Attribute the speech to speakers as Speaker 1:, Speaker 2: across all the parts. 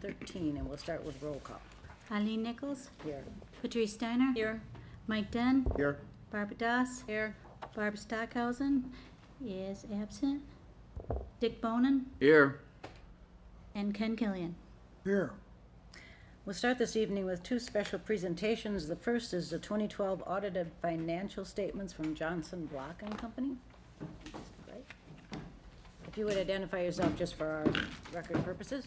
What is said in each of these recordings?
Speaker 1: 13, and we'll start with roll call.
Speaker 2: Eileen Nichols.
Speaker 1: Here.
Speaker 2: Patrice Steiner.
Speaker 1: Here.
Speaker 2: Mike Dunn.
Speaker 3: Here.
Speaker 2: Barbara Doss.
Speaker 1: Here.
Speaker 2: Barbara Stockhausen is absent. Dick Bonin
Speaker 3: Here.
Speaker 2: and Ken Killian.
Speaker 3: Here.
Speaker 1: We'll start this evening with two special presentations. The first is the 2012 audited financial statements from Johnson Block and Company. Right. If you would identify yourself just for our record purposes.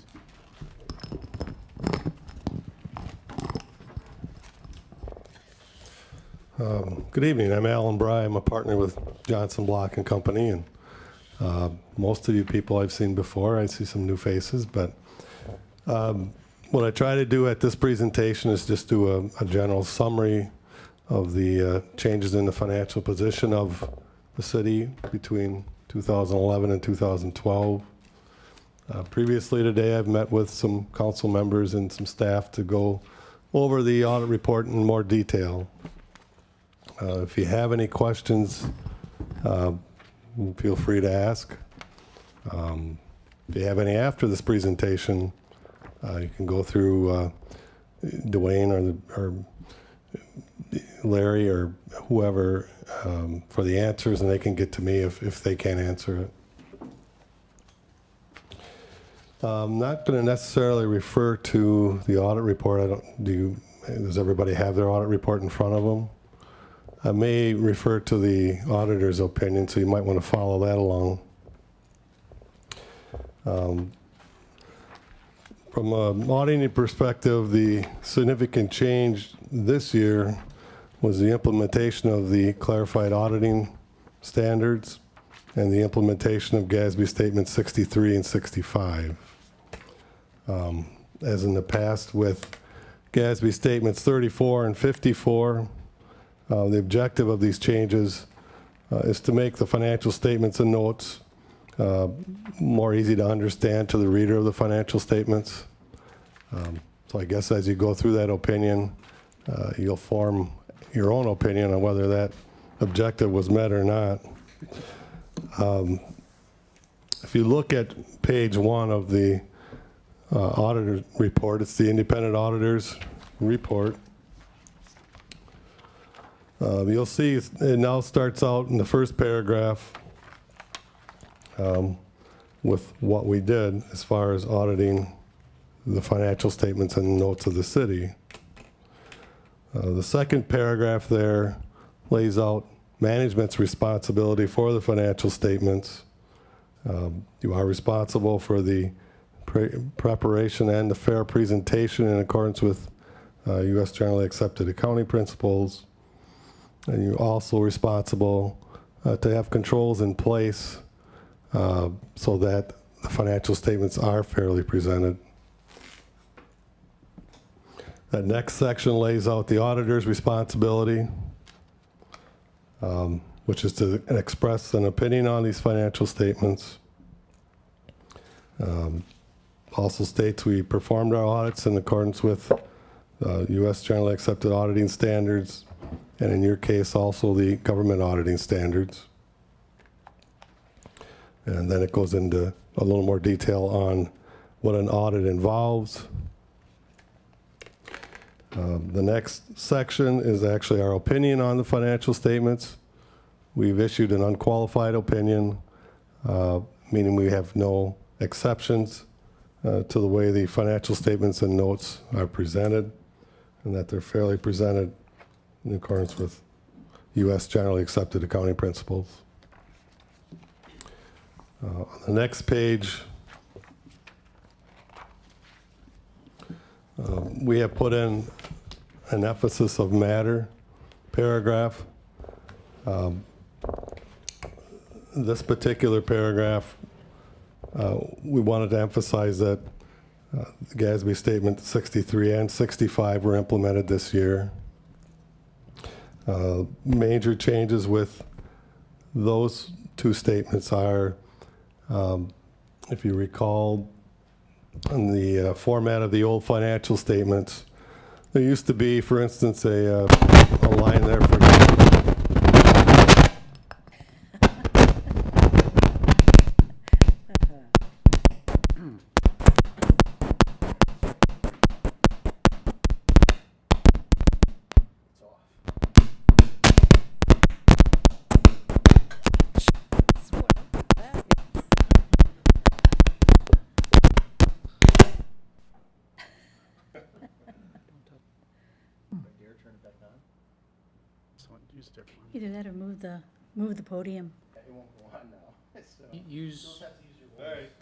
Speaker 4: Good evening. I'm Alan Bry. I'm a partner with Johnson Block and Company, and most of you people I've seen before. I see some new faces, but what I try to do at this presentation is just do a general summary of the changes in the financial position of the city between 2011 and 2012. Previously today, I've met with some council members and some staff to go over the audit report in more detail. If you have any questions, feel free to ask. If you have any after this presentation, you can go through Dwayne or Larry or whoever for the answers, and they can get to me if they can't answer it. I'm not going to necessarily refer to the audit report. Does everybody have their audit report in front of them? I may refer to the auditor's opinion, so you might want to follow that along. From an auditing perspective, the significant change this year was the implementation of the clarified auditing standards and the implementation of GASB Statements 63 and 65. As in the past with GASB Statements 34 and 54, the objective of these changes is to make the financial statements and notes more easy to understand to the reader of the financial statements. So I guess as you go through that opinion, you'll form your own opinion on whether that objective was met or not. If you look at page 1 of the auditor's report, it's the independent auditor's report. You'll see it now starts out in the first paragraph with what we did as far as auditing the financial statements and notes of the city. The second paragraph there lays out management's responsibility for the financial statements. You are responsible for the preparation and the fair presentation in accordance with U.S. generally accepted accounting principles. And you're also responsible to have controls in place so that the financial statements are fairly presented. That next section lays out the auditor's responsibility, which is to express an opinion on these financial statements. Also states we performed our audits in accordance with U.S. generally accepted auditing standards, and in your case also the government auditing standards. And then it goes into a little more detail on what an audit involves. The next section is actually our opinion on the financial statements. We've issued an unqualified opinion, meaning we have no exceptions to the way the financial statements and notes are presented, and that they're fairly presented in accordance with U.S. generally accepted accounting principles. On the next page, we have put in an emphasis of matter paragraph. This particular paragraph, we wanted to emphasize that the GASB Statement 63 and 65 were implemented this year. Major changes with those two statements are, if you recall, in the format of the old financial statements, there used to be, for instance, a line there for
Speaker 3: different.
Speaker 2: Either that or move the podium.
Speaker 5: It won't go on now. So.
Speaker 3: Use,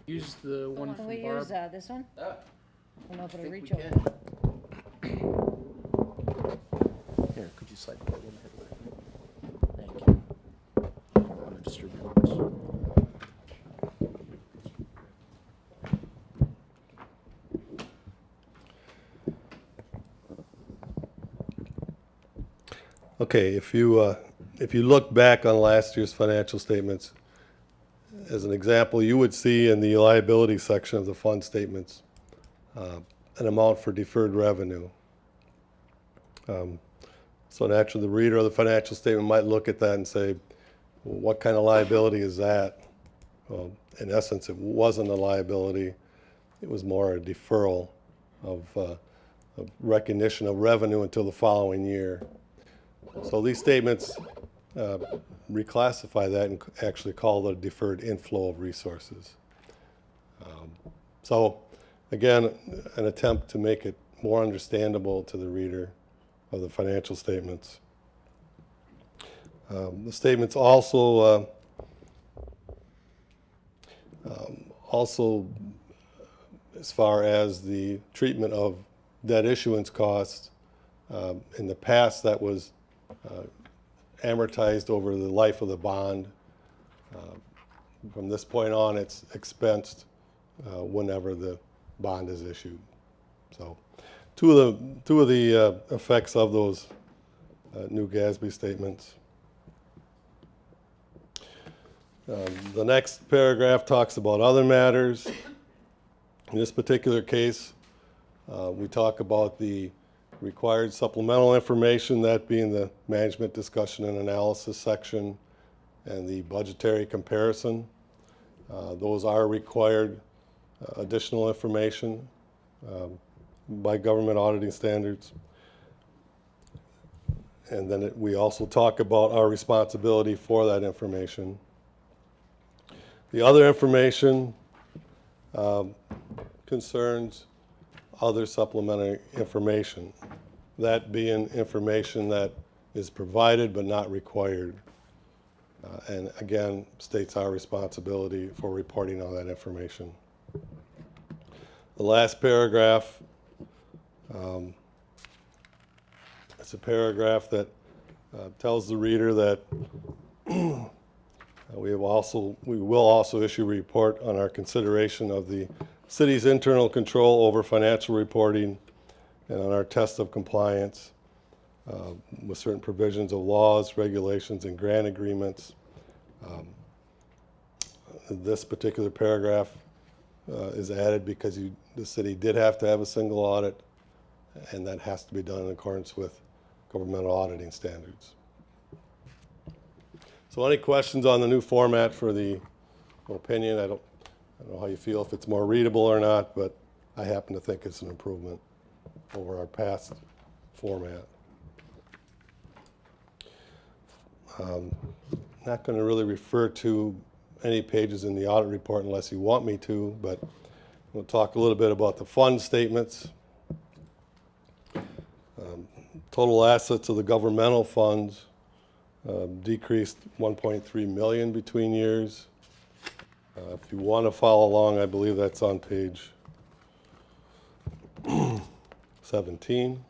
Speaker 3: use the one
Speaker 1: Can we
Speaker 3: from Barb.
Speaker 1: use, this one?
Speaker 5: Ah,
Speaker 1: I don't know if
Speaker 5: I
Speaker 1: it'll
Speaker 5: think we
Speaker 1: reach
Speaker 5: can.
Speaker 1: over.
Speaker 5: Here, could you slide that in here? Thank you. On the distributors.
Speaker 4: Okay, if you look back on last year's financial statements, as an example, you would see in the liability section of the fund statements an amount for deferred revenue. So naturally, the reader of the financial statement might look at that and say, well, what kind of liability is that? Well, in essence, it wasn't a liability. It was more a deferral of recognition of revenue until the following year. So these statements reclassify that and actually call it a deferred inflow of resources. So again, an attempt to make it more understandable to the reader of the financial statements. The statements also as far as the treatment of debt issuance costs, in the past that was amortized over the life of the bond. From this point on, it's expensed whenever the bond is issued. So, two of the effects of those new GASB statements. The next paragraph talks about other matters. In this particular case, we talk about the required supplemental information, that being the management discussion and analysis section and the budgetary comparison. Those are required additional information by government auditing standards. And then we also talk about our responsibility for that information. The other information concerns other supplementary information, that being information that is provided but not required, and again states our responsibility for reporting all that information. The last paragraph, it's a paragraph that tells the reader that we will also issue a report on our consideration of the city's internal control over financial reporting and on our test of compliance with certain provisions of laws, regulations, and grant agreements. This particular paragraph is added because the city did have to have a single audit, and that has to be done in accordance with governmental auditing standards. So any questions on the new format for the opinion? I don't know how you feel, if it's more readable or not, but I happen to think it's an improvement over our past format. Not going to really refer to any pages in the audit report unless you want me to, but we'll talk a little bit about the fund statements. Total assets of the governmental funds decreased 1.3 million between years. If you want to follow along, I believe that's on page 17.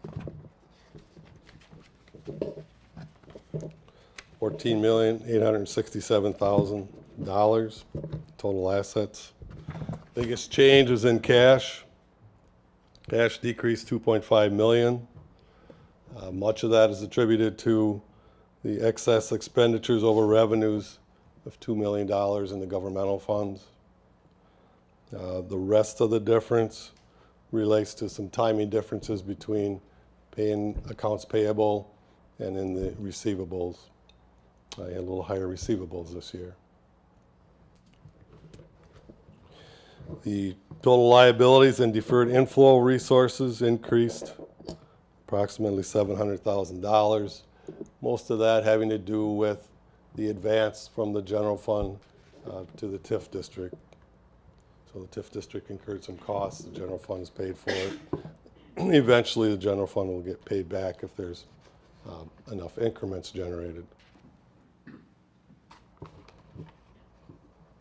Speaker 4: $14,867,000 total assets. Biggest change was in cash. Cash decreased 2.5 million. Much of that is attributed to the excess expenditures over revenues of $2 million in the governmental funds. The rest of the difference relates to some timing differences between paying accounts payable and in the receivables. I had a little higher receivables this year. The total liabilities and deferred inflow resources increased approximately $700,000. Most of that having to do with the advance from the general fund to the TIF district. So the TIF district incurred some costs, the general fund is paid for it. Eventually the general fund will get paid back if there's enough increments generated.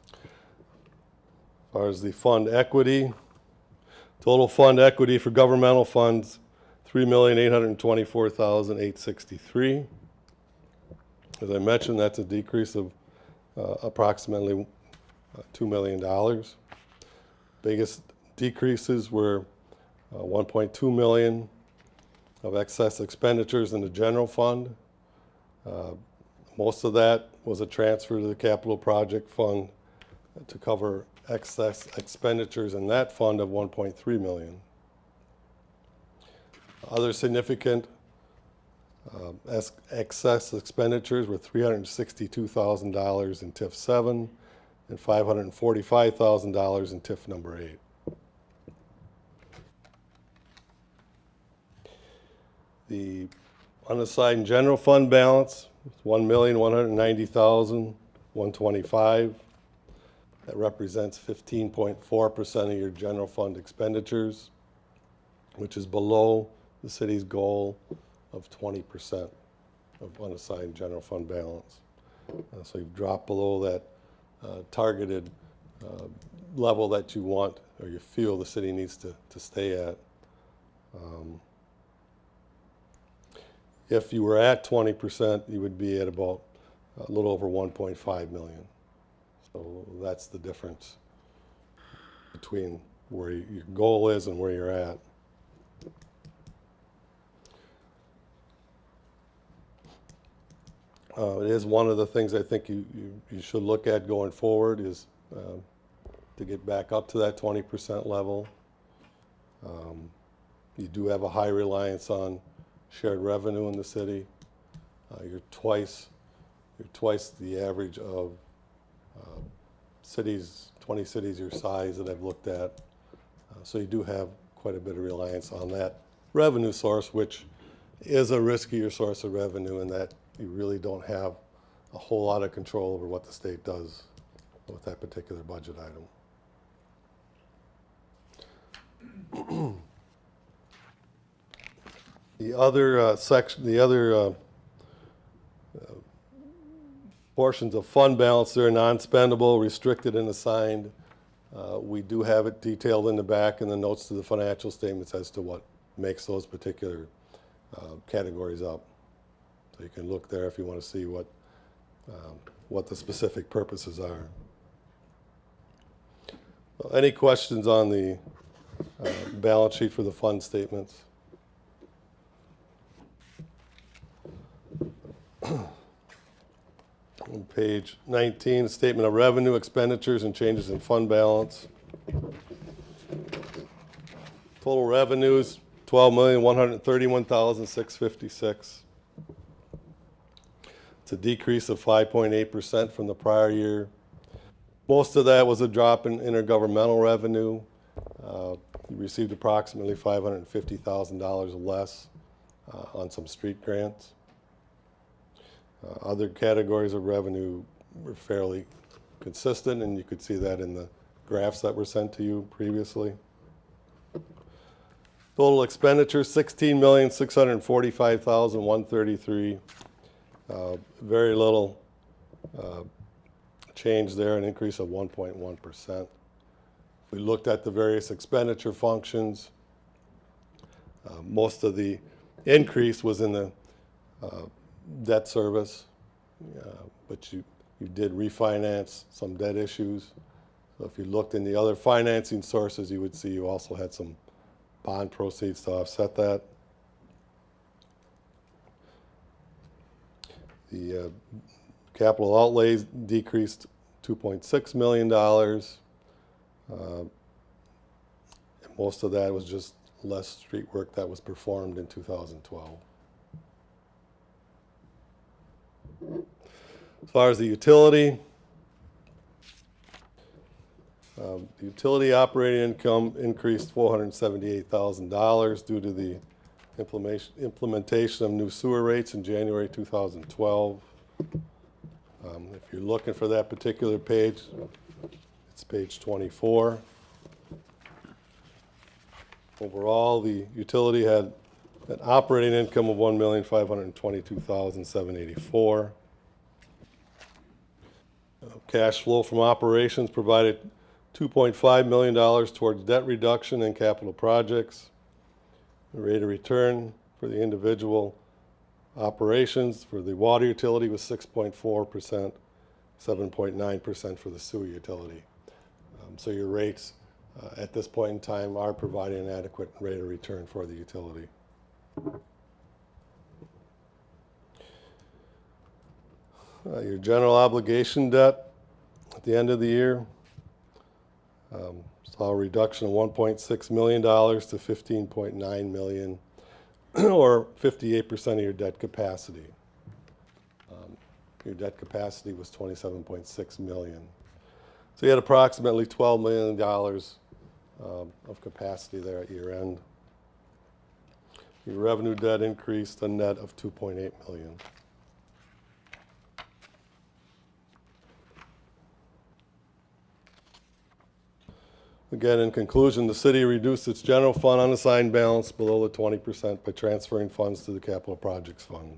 Speaker 4: As far as the fund equity, total fund equity for governmental funds, $3,824,863. As I mentioned, that's a decrease of approximately $2 million. Biggest decreases were $1.2 million of excess expenditures in the general fund. Most of that was a transfer to the capital project fund to cover excess expenditures in that fund of $1.3 million. Other significant excess expenditures were $362,000 in TIF 7 and $545,000 in TIF number 8. The unassigned general fund balance was $1,190,125. That represents 15.4% of your general fund expenditures, which is below the city's goal of 20% of unassigned general fund balance. So you've dropped below that targeted level that you want or you feel the city needs to stay at. If you were at 20%, you would be at about a little over 1.5 million. So that's the difference between where your goal is and where you're at. It is one of the things I think you should look at going forward is to get back up to that 20% level. You do have a high reliance on shared revenue in the city. You're twice the average of cities, 20 cities your size that I've looked at. So you do have quite a bit of reliance on that revenue source, which is a riskier source of revenue in that you really don't have a whole lot of control over what the state does with that particular budget item. The other portions of fund balance, they're non-spendable, restricted, and assigned. We do have it detailed in the back in the notes to the financial statements as to what makes those particular categories up. So you can look there if you want to see what the specific purposes are. So any questions on the balance sheet for the fund statements? On page 19, statement of revenue, expenditures, and changes in fund balance. Total revenues, $12,131,656. It's a decrease of 5.8% from the prior year. Most of that was a drop in intergovernmental revenue. We received approximately $550,000 less on some street grants. Other categories of revenue were fairly consistent, and you could see that in the graphs that were sent to you previously. Total expenditures, $16,645,133. Very little change there, an increase of 1.1%. We looked at the various expenditure functions. Most of the increase was in the debt service, but you did refinance some debt issues. So if you looked in the other financing sources, you would see you also had some bond proceeds to offset that. The capital outlays decreased $2.6 million. Most of that was just less street work that was performed in 2012. As far as the utility operating income increased $478,000 due to the implementation of new sewer rates in January 2012. If you're looking for that particular page, it's page 24. Overall, the utility had An operating income of $1,522,784. Cash flow from operations provided $2.5 million towards debt reduction and capital projects. The rate of return for the individual operations for the water utility was 6.4%, 7.9% for the sewer utility. So your rates at this point in time are providing an adequate rate of return for the utility. Your general obligation debt at the end of the year saw a reduction of $1.6 million to $15.9 million, or 58% of your debt capacity. Your debt capacity was $27.6 million. So you had approximately $12 million of capacity there at year end. Your revenue debt increased a net of $2.8 million. Again, in conclusion, the city reduced its general fund unassigned balance below the 20% by transferring funds to the capital projects fund.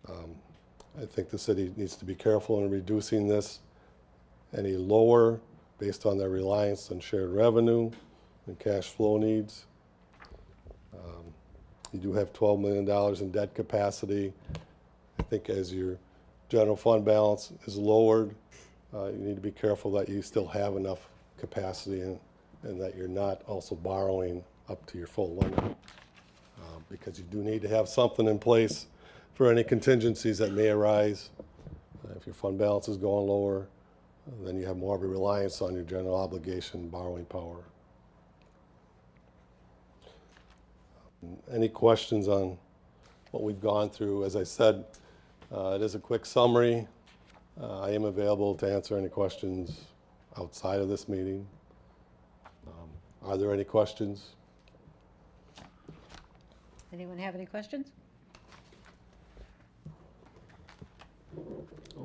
Speaker 4: I think the city needs to be careful in reducing this any lower based on their reliance on shared revenue and cash flow needs. You do have $12 million in debt capacity. I think as your general fund balance is lowered, you need to be careful that you still have enough capacity and that you're not also borrowing up to your full limit, because you do need to have something in place for any contingencies that may arise. If your fund balance is going lower, then you have more of a reliance on your general obligation borrowing power. Any questions on what we've gone through? As I said, it is a quick summary. I am available to answer any questions outside of this meeting. Are there any questions?
Speaker 1: Anyone have any questions?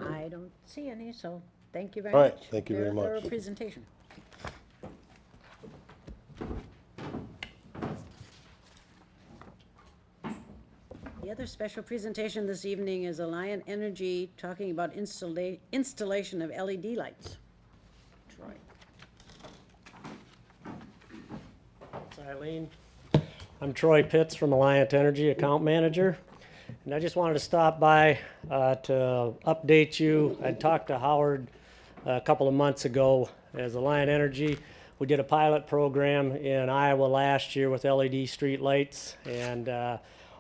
Speaker 1: I don't see any, so thank you very
Speaker 4: All
Speaker 1: much.
Speaker 4: right, thank you very much.
Speaker 1: Thorough presentation. The other special presentation this evening is Alliant Energy talking about installation of LED lights. Troy.
Speaker 6: Thanks, Eileen. I'm Troy Pitts from Alliant Energy, account manager. And I just wanted to stop by to update you. I talked to Howard a couple of months ago. As Alliant Energy, we did a pilot program in Iowa last year with LED street lights. And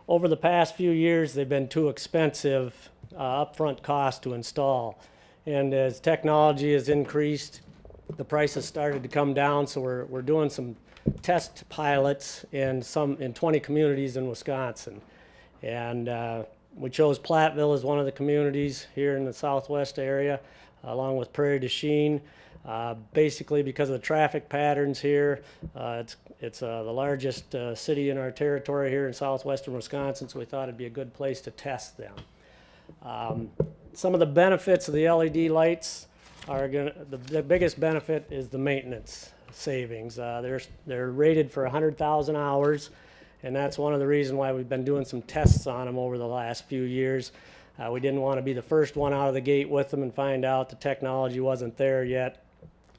Speaker 6: over the past few years, they've been too expensive upfront cost to install. And as technology has increased, the prices started to come down. So we're doing some test pilots in 20 communities in Wisconsin. And we chose Platteville as one of the communities here in the southwest area, along with Prairie du Chien, basically because of the traffic patterns here. It's the largest city in our territory here in southwestern Wisconsin, so we thought it'd be a good place to test them. Some of the benefits of the LED lights are the biggest benefit is the maintenance savings. They're rated for 100,000 hours. And that's one of the reasons why we've been doing some tests on them over the last few years. We didn't want to be the first one out of the gate with them and find out the technology wasn't there yet,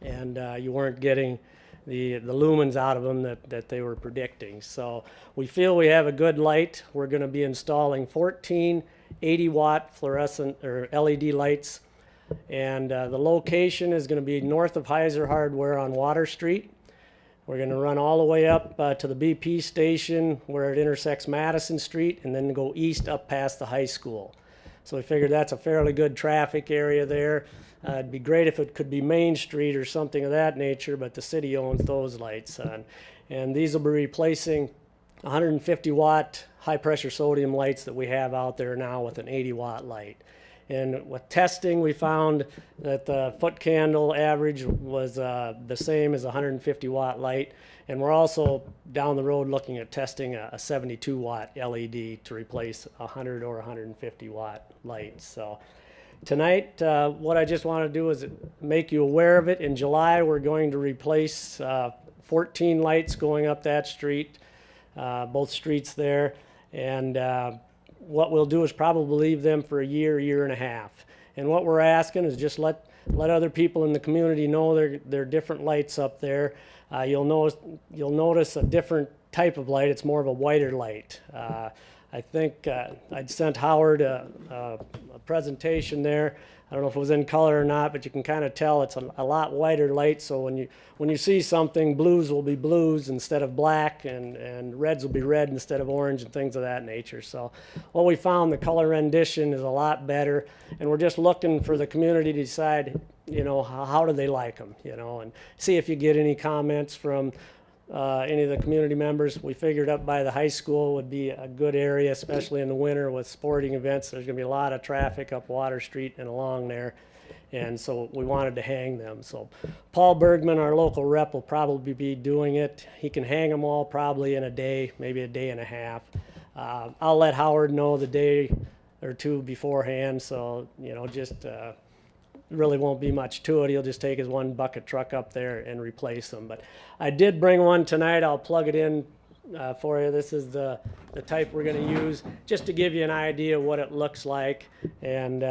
Speaker 6: and you weren't getting the lumens out of them that they were predicting. So we feel we have a good light. We're going to be installing 14 80-watt fluorescent or LED lights, and the location is going to be north of Heiser Hardware on Water Street. We're going to run all the way up to the BP station where it intersects Madison Street, and then go east up past the high school. So we figured that's a fairly good traffic area there. It'd be great if it could be Main Street or something of that nature, but the city owns those lights. And these will be replacing 150-watt high-pressure sodium lights that we have out there now with an 80-watt light. And with testing, we found that the foot candle average was the same as a 150-watt light. And we're also down the road looking at testing a 72-watt LED to replace a 100 or 150-watt light. So tonight, what I just want to do is make you aware of it. In July, we're going to replace 14 lights going up that street. both streets there. And what we'll do is probably leave them for a year and a half. And what we're asking is just let other people in the community know there are different lights up there. You'll notice a different type of light. It's more of a whiter light. I think I'd sent Howard a presentation there. I don't know if it was in color or not, but you can kind of tell it's a lot whiter light. So when you see something, blues will be blues instead of black, and reds will be red instead of orange, and things of that nature. So what we found, the color rendition is a lot better, and we're just looking for the community to decide, how do they like them, and see if you get any comments from any of the community members. We figured up by the high school would be a good area, especially in the winter with sporting events. There's going to be a lot of traffic up Water Street and along there, and so we wanted to hang them. So Paul Bergman, our local rep, will probably be doing it. He can hang them all probably in a day, maybe a day and a half. I'll let Howard know the day or two beforehand, so just really won't be much to it. He'll just take his one bucket truck up there and replace them. But I did bring one tonight. I'll plug it in for you. This is the type we're going to use, just to give you an idea of what it looks like. And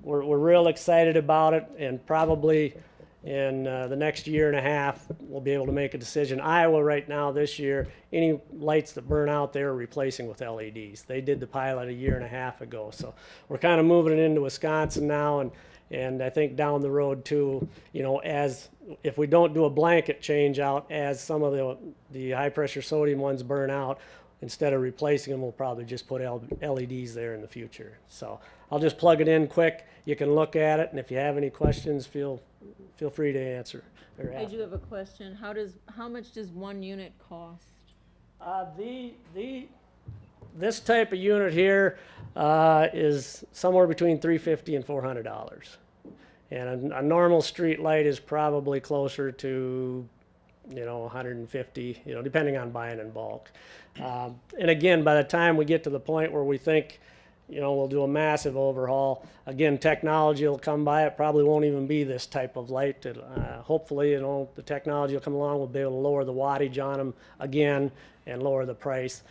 Speaker 6: we're real excited about it, and probably in the next year and a half we'll be able to make a decision. Iowa right now this year, any lights that burn out there are replacing with LEDs. They did the pilot a year and a half ago, so we're kind of moving it into Wisconsin now, and I think down the road too, as if we don't do a blanket change out, as some of the high pressure sodium ones burn out, instead of replacing them, we'll probably just put LEDs there in the future. So I'll just plug it in quick. You can look at it, and if you have any questions, feel free to answer.
Speaker 7: I do have a question. How much does one unit cost?
Speaker 6: This type of unit here is somewhere between $350 and $400, and a normal street light is probably closer to $150, depending on buying in bulk. And again, by the time we get to the point where we think we'll do a massive overhaul, again, technology will come by. It probably won't even be this type of light. Hopefully, the technology will come along. We'll be able to lower the wattage on them again and lower the price.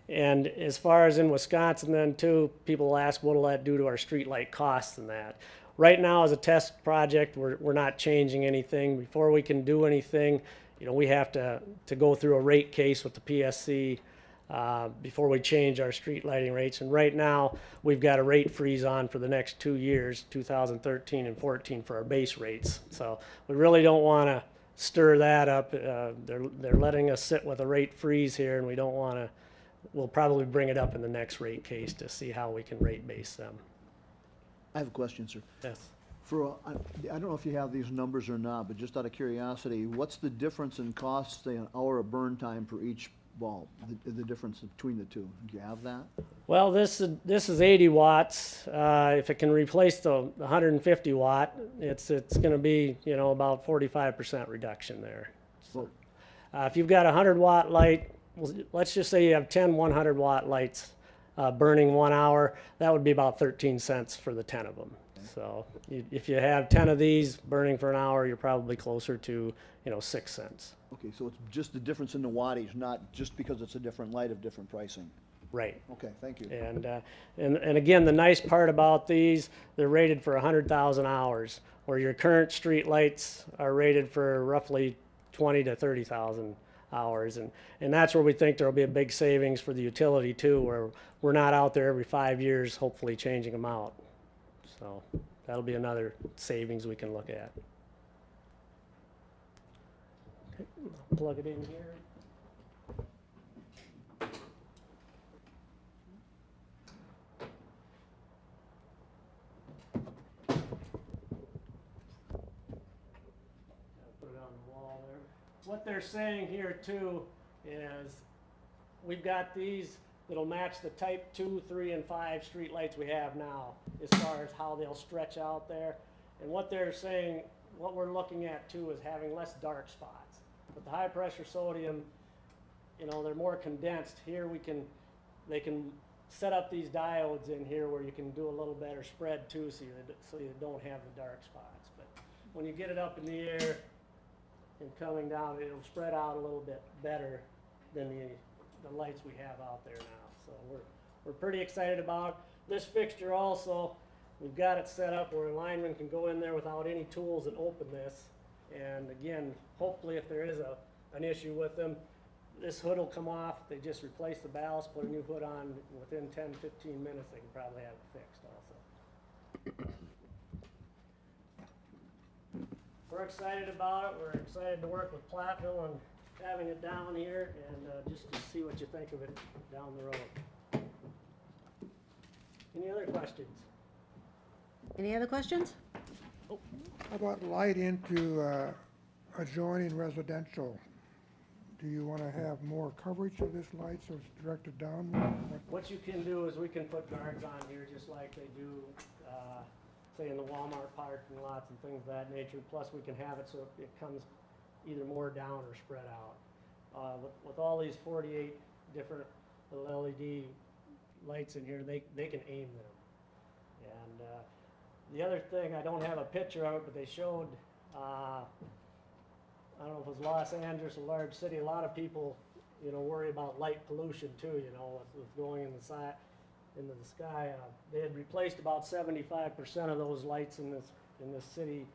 Speaker 6: And as far as in Wisconsin then too, people will ask, what will that do to our street light costs and that? Right now, as a test project, we're not changing anything. Before we can do anything, we have to go through a rate case with the PSC before we change our street lighting rates. And right now, we've got a rate freeze on for the next 2 years, 2013 and 14, for our base rates. So we really don't want to stir that up. They're letting us sit with a rate freeze here, and we don't want to. We'll probably bring it up in the next rate case to see how we can rate base them.
Speaker 8: I have a question, sir.
Speaker 6: Yes.
Speaker 8: I don't know if you have these numbers or not, but just out of curiosity, what's the difference in cost, say, an hour of burn time for each bulb? The difference between the two? Do you have that?
Speaker 6: Well, this is 80 watts. If it can replace the 150 watt, it's going to be about 45% reduction there.
Speaker 8: Well,
Speaker 6: If you've got a 100 watt light, let's just say you have 10 100 watt lights burning 1 hour, that would be about 13 cents for the 10 of them. So if you have 10 of these burning for an hour, you're probably closer to 6 cents.
Speaker 8: okay, so it's just the difference in the wattage, not just because it's a different light of different pricing.
Speaker 6: Right.
Speaker 8: Okay, thank you.
Speaker 6: And again, the nice part about these, they're rated for 100,000 hours, where your current street lights are rated for roughly 20 to 30,000 hours, and that's where we think there'll be a big savings for the utility too, where we're not out there every 5 years hopefully changing them out. So that'll be another savings we can look at. Okay, I'll plug it in here. Put it on the wall there. What they're saying here too is we've got these that'll match the type 2, 3, and 5 street lights we have now as far as how they'll stretch out there. And what they're saying, what we're looking at too, is having less dark spots. But the high pressure sodium, they're more condensed. Here they can set up these diodes in here where you can do a little better spread too, so you don't have the dark spots. But when you get it up in the air and coming down, it'll spread out a little bit better than the lights we have out there now. So we're pretty excited about this fixture also. We've got it set up where a lineman can go in there without any tools and open this. And again, hopefully if there is an issue with them, this hood will come off. They just replace the ballast, put a new hood on. Within 10, 15 minutes, they can probably have it fixed also. We're excited about it. We're excited to work with Platteville and having it down here and just to see what you think of it down the road. Any other questions?
Speaker 1: Any other questions?
Speaker 9: How about light into adjoining residential? Do you want to have more coverage of this light so it's directed down more?
Speaker 6: What you can do is we can put guards on here just like they do, say in the Walmart parking lots and things of that nature. Plus we can have it so it comes either more down or spread out. With all these 48 different little LED lights in here, they can aim them. And the other thing, I don't have a picture of it, but they showed, I don't know if it was Los Angeles, a large city, a lot of people, worry about light pollution too, with going in into the sky. They had replaced about 75% of those lights in this city,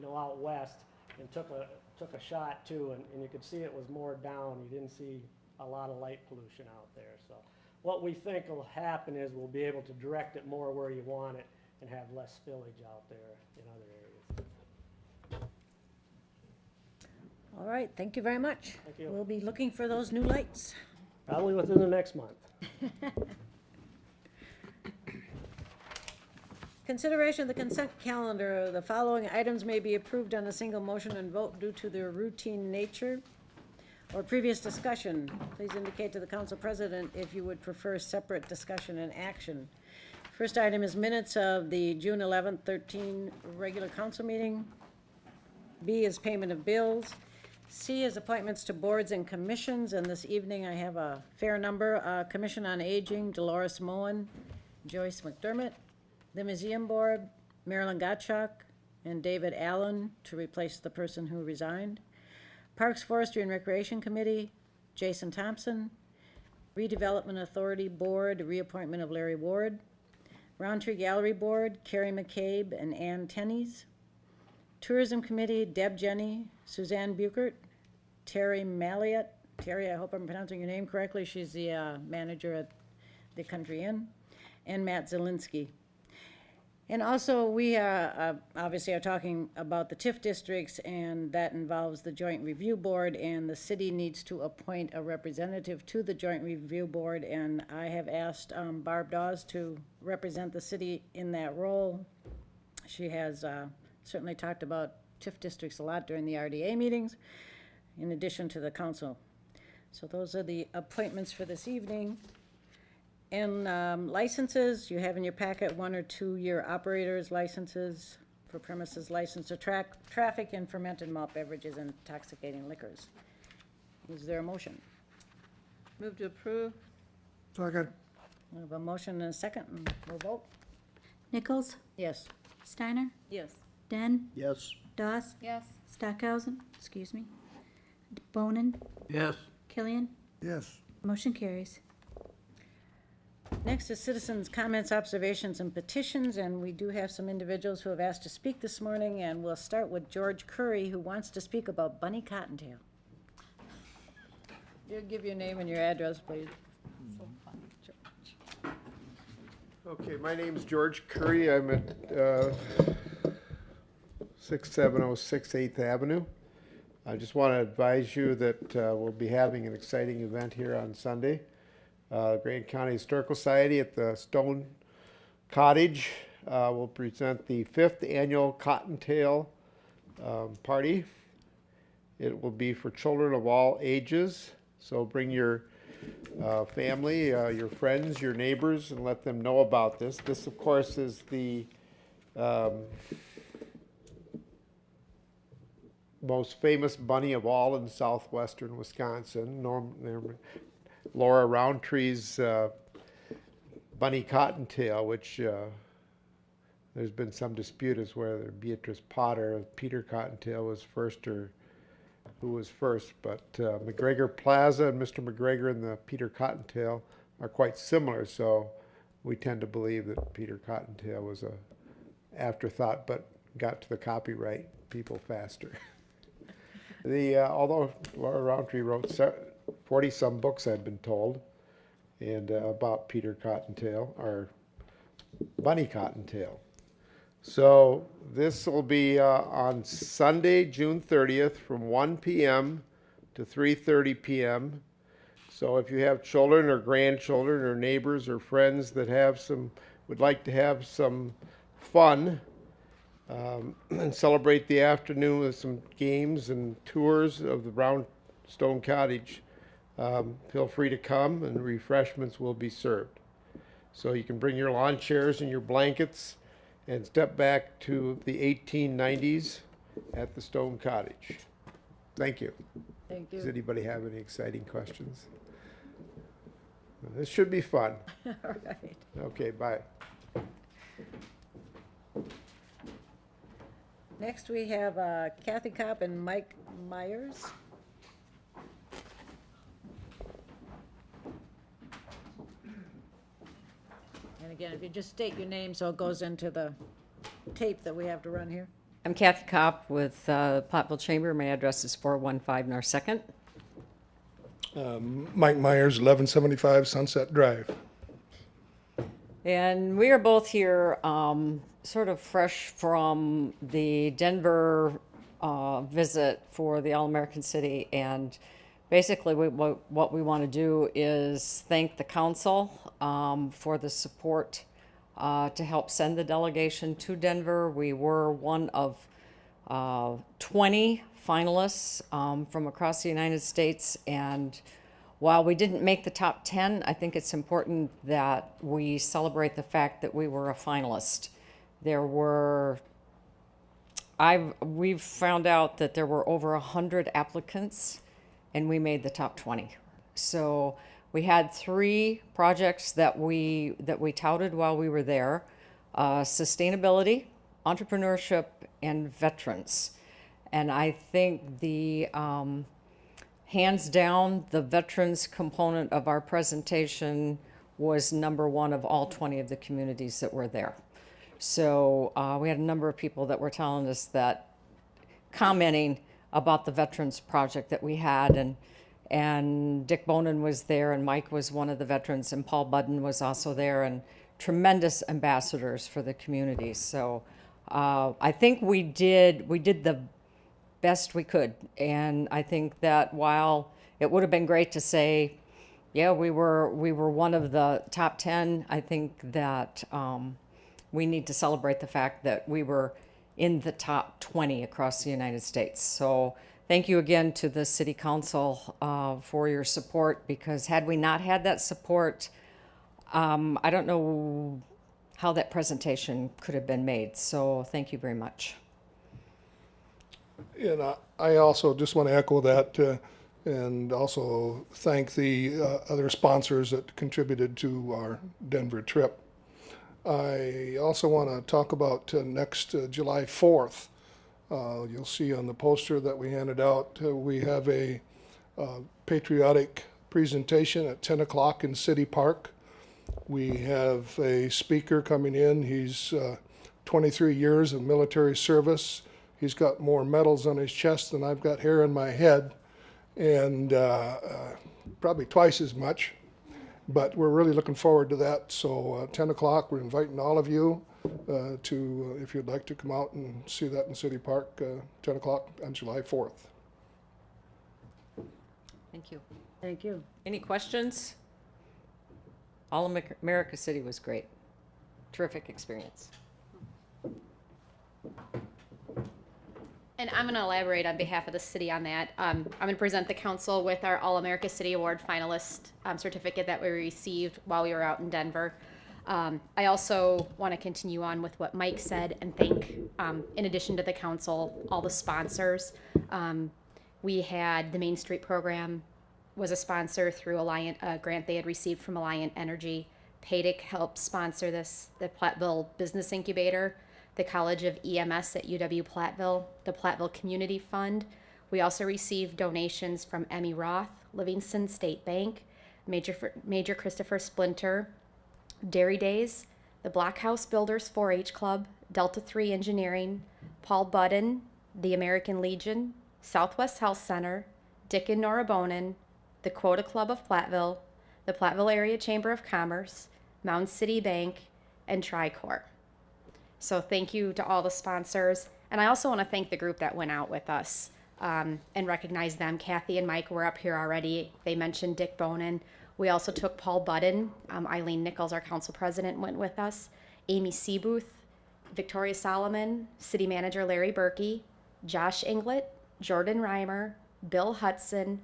Speaker 6: out west, and took a shot too, and you could see it was more down. You didn't see a lot of light pollution out there. So what we think will happen is we'll be able to direct it more where you want it and have less spillage out there in other areas.
Speaker 1: All right, thank you very much.
Speaker 6: Thank you.
Speaker 1: We'll be looking for those new lights.
Speaker 6: Probably within the next month.
Speaker 1: Consideration of the consent calendar. The following items may be approved on a single motion and vote due to their routine nature or previous discussion. Please indicate to the council president if you would prefer separate discussion and action. First item is minutes of the June 11th, 13 regular council meeting. B is payment of bills. C is appointments to boards and commissions, and this evening I have a fair number. Commission on Aging, Dolores Moen, Joyce McDermott. The Museum Board, Marilyn Gottschalk and David Allen to replace the person who resigned. Parks, Forestry and Recreation Committee, Jason Thompson. Redevelopment Authority Board, reappointment of Larry Ward. Roundtree Gallery Board, Carrie McCabe and Ann Tenney's. Tourism Committee, Deb Jenny, Suzanne Buchert, Terry Malliott. Terry, I hope I'm pronouncing your name correctly. She's the manager at the Country Inn. And Matt Zielinski. And also, we obviously are talking about the TIF districts, and that involves the Joint Review Board, and the city needs to appoint a representative to the Joint Review Board, and I have asked Barb Dawes to represent the city in that role. She has certainly talked about TIF districts a lot during the RDA meetings, in addition to the council. So those are the appointments for this evening. And licenses, you have in your packet 1 or 2 year operators licenses for premises licensed to traffic and fermented malt beverages and intoxicating liquors. Is there a motion?
Speaker 7: Move to approve.
Speaker 9: Second.
Speaker 1: We have a motion and a second, and we'll vote.
Speaker 2: Nichols?
Speaker 1: Yes.
Speaker 2: Steiner?
Speaker 7: Yes.
Speaker 2: Den?
Speaker 8: Yes.
Speaker 2: Doss?
Speaker 7: Yes.
Speaker 2: Stockhausen? Excuse me. Bonin?
Speaker 3: Yes.
Speaker 2: Killian?
Speaker 9: Yes.
Speaker 2: Motion carries.
Speaker 1: Next is citizens' comments, observations, and petitions, and we do have some individuals who have asked to speak this morning, and we'll start with George Curry, who wants to speak about Bunny Cottontail. You give your name and your address, please.
Speaker 7: So funny.
Speaker 10: Okay, my name's George Curry. I'm at 6706 8th Avenue. I just want to advise you that we'll be having an exciting event here on Sunday. Grant County Historical Society at the Stone Cottage will present the 5th annual Cottontail party. It will be for children of all ages, so bring your family, your friends, your neighbors, and let them know about this. This, of course, is the most famous bunny of all in southwestern Wisconsin. Laura Roundtree's Bunny Cottontail, which there's been some dispute as whether Beatrice Potter, Peter Cottontail was first or who was first, but McGregor Plaza and Mr. McGregor and the Peter Cottontail are quite similar, so we tend to believe that Peter Cottontail was a afterthought, but got to the copyright people faster. Although Laura Roundtree wrote 40-some books, I've been told, and about Peter Cottontail, or Bunny Cottontail. So this will be on Sunday, June 30th, from 1 p.m. to 3:30 p.m. So if you have children or grandchildren or neighbors or friends that would like to have some fun and celebrate the afternoon with some games and tours of the Brownstone Cottage, feel free to come, and refreshments will be served. So you can bring your lawn chairs and your blankets and step back to the 1890s at the Stone Cottage. Thank you.
Speaker 1: Thank you.
Speaker 10: Does anybody have any exciting questions? This should be fun.
Speaker 1: All right.
Speaker 10: Okay, bye.
Speaker 1: Next, we have Kathy Kopp and Mike Myers. And again, if you just state your name so it goes into the tape that we have to run here.
Speaker 11: I'm Kathy Kopp with Platteville Chamber. My address is 415 North Second.
Speaker 3: Mike Myers, 1175 Sunset Drive.
Speaker 11: And we are both here sort of fresh from the Denver visit for the All-American City. And basically what we want to do is thank the council for the support to help send the delegation to Denver. We were one of 20 finalists from across the United States, and while we didn't make the top 10, I think it's important that we celebrate the fact that we were a finalist. We've found out that there were over 100 applicants, and we made the top 20. So we had 3 projects that we touted while we were there: sustainability, entrepreneurship, and veterans. And I think hands down, the veterans component of our presentation was number 1 of all 20 of the communities that were there. So we had a number of people that were telling us commenting about the veterans project that we had, and Dick Bonin was there, and Mike was one of the veterans, and Paul Budden was also there, and tremendous ambassadors for the community. So I think we did the best we could, and I think that while it would have been great to say, yeah, we were one of the top 10, I think that we need to celebrate the fact that we were in the top 20 across the United States. So thank you again to the City Council for your support, because had we not had that support, I don't know how that presentation could have been made. So thank you very much.
Speaker 3: And I also just want to echo that and also thank the other sponsors that contributed to our Denver trip. I also want to talk about next July 4th. You'll see on the poster that we handed out, we have a patriotic presentation at 10 o'clock in City Park. We have a speaker coming in. He's 23 years of military service. He's got more medals on his chest than I've got hair in my head, and probably twice as much. But we're really looking forward to that. So 10 o'clock, we're inviting all of you to, if you'd like to come out and see that in City Park, 10 o'clock on July 4th.
Speaker 11: Thank you.
Speaker 1: Thank you.
Speaker 11: Any questions? All-America City was great. Terrific experience.
Speaker 12: And I'm going to elaborate on behalf of the city on that. I'm going to present the council with our All-America City Award finalist certificate that we received while we were out in Denver. I also want to continue on with what Mike said and thank, in addition to the council, all the sponsors. We had the Main Street program was a sponsor through a grant they had received from Alliant Energy. PADIC helped sponsor this, the Platteville Business Incubator, the College of EMS at UW Platteville, the Platteville Community Fund, We also received donations from Emmy Roth, Livingston State Bank, Major Christopher Splinter, Dairy Days, the Black House Builders 4-H Club, Delta 3 Engineering, Paul Budden, the American Legion, Southwest Health Center, Dick and Nora Bonin, the Quota Club of Platteville, the Platteville Area Chamber of Commerce, Mound City Bank, and Tricor. So thank you to all the sponsors. And I also want to thank the group that went out with us and recognize them. Kathy and Mike were up here already. They mentioned Dick Bonin. We also took Paul Budden. Eileen Nichols, our council president, went with us. Amy Seabooth, Victoria Solomon, City Manager Larry Berkey, Josh Inglett, Jordan Reimer, Bill Hudson,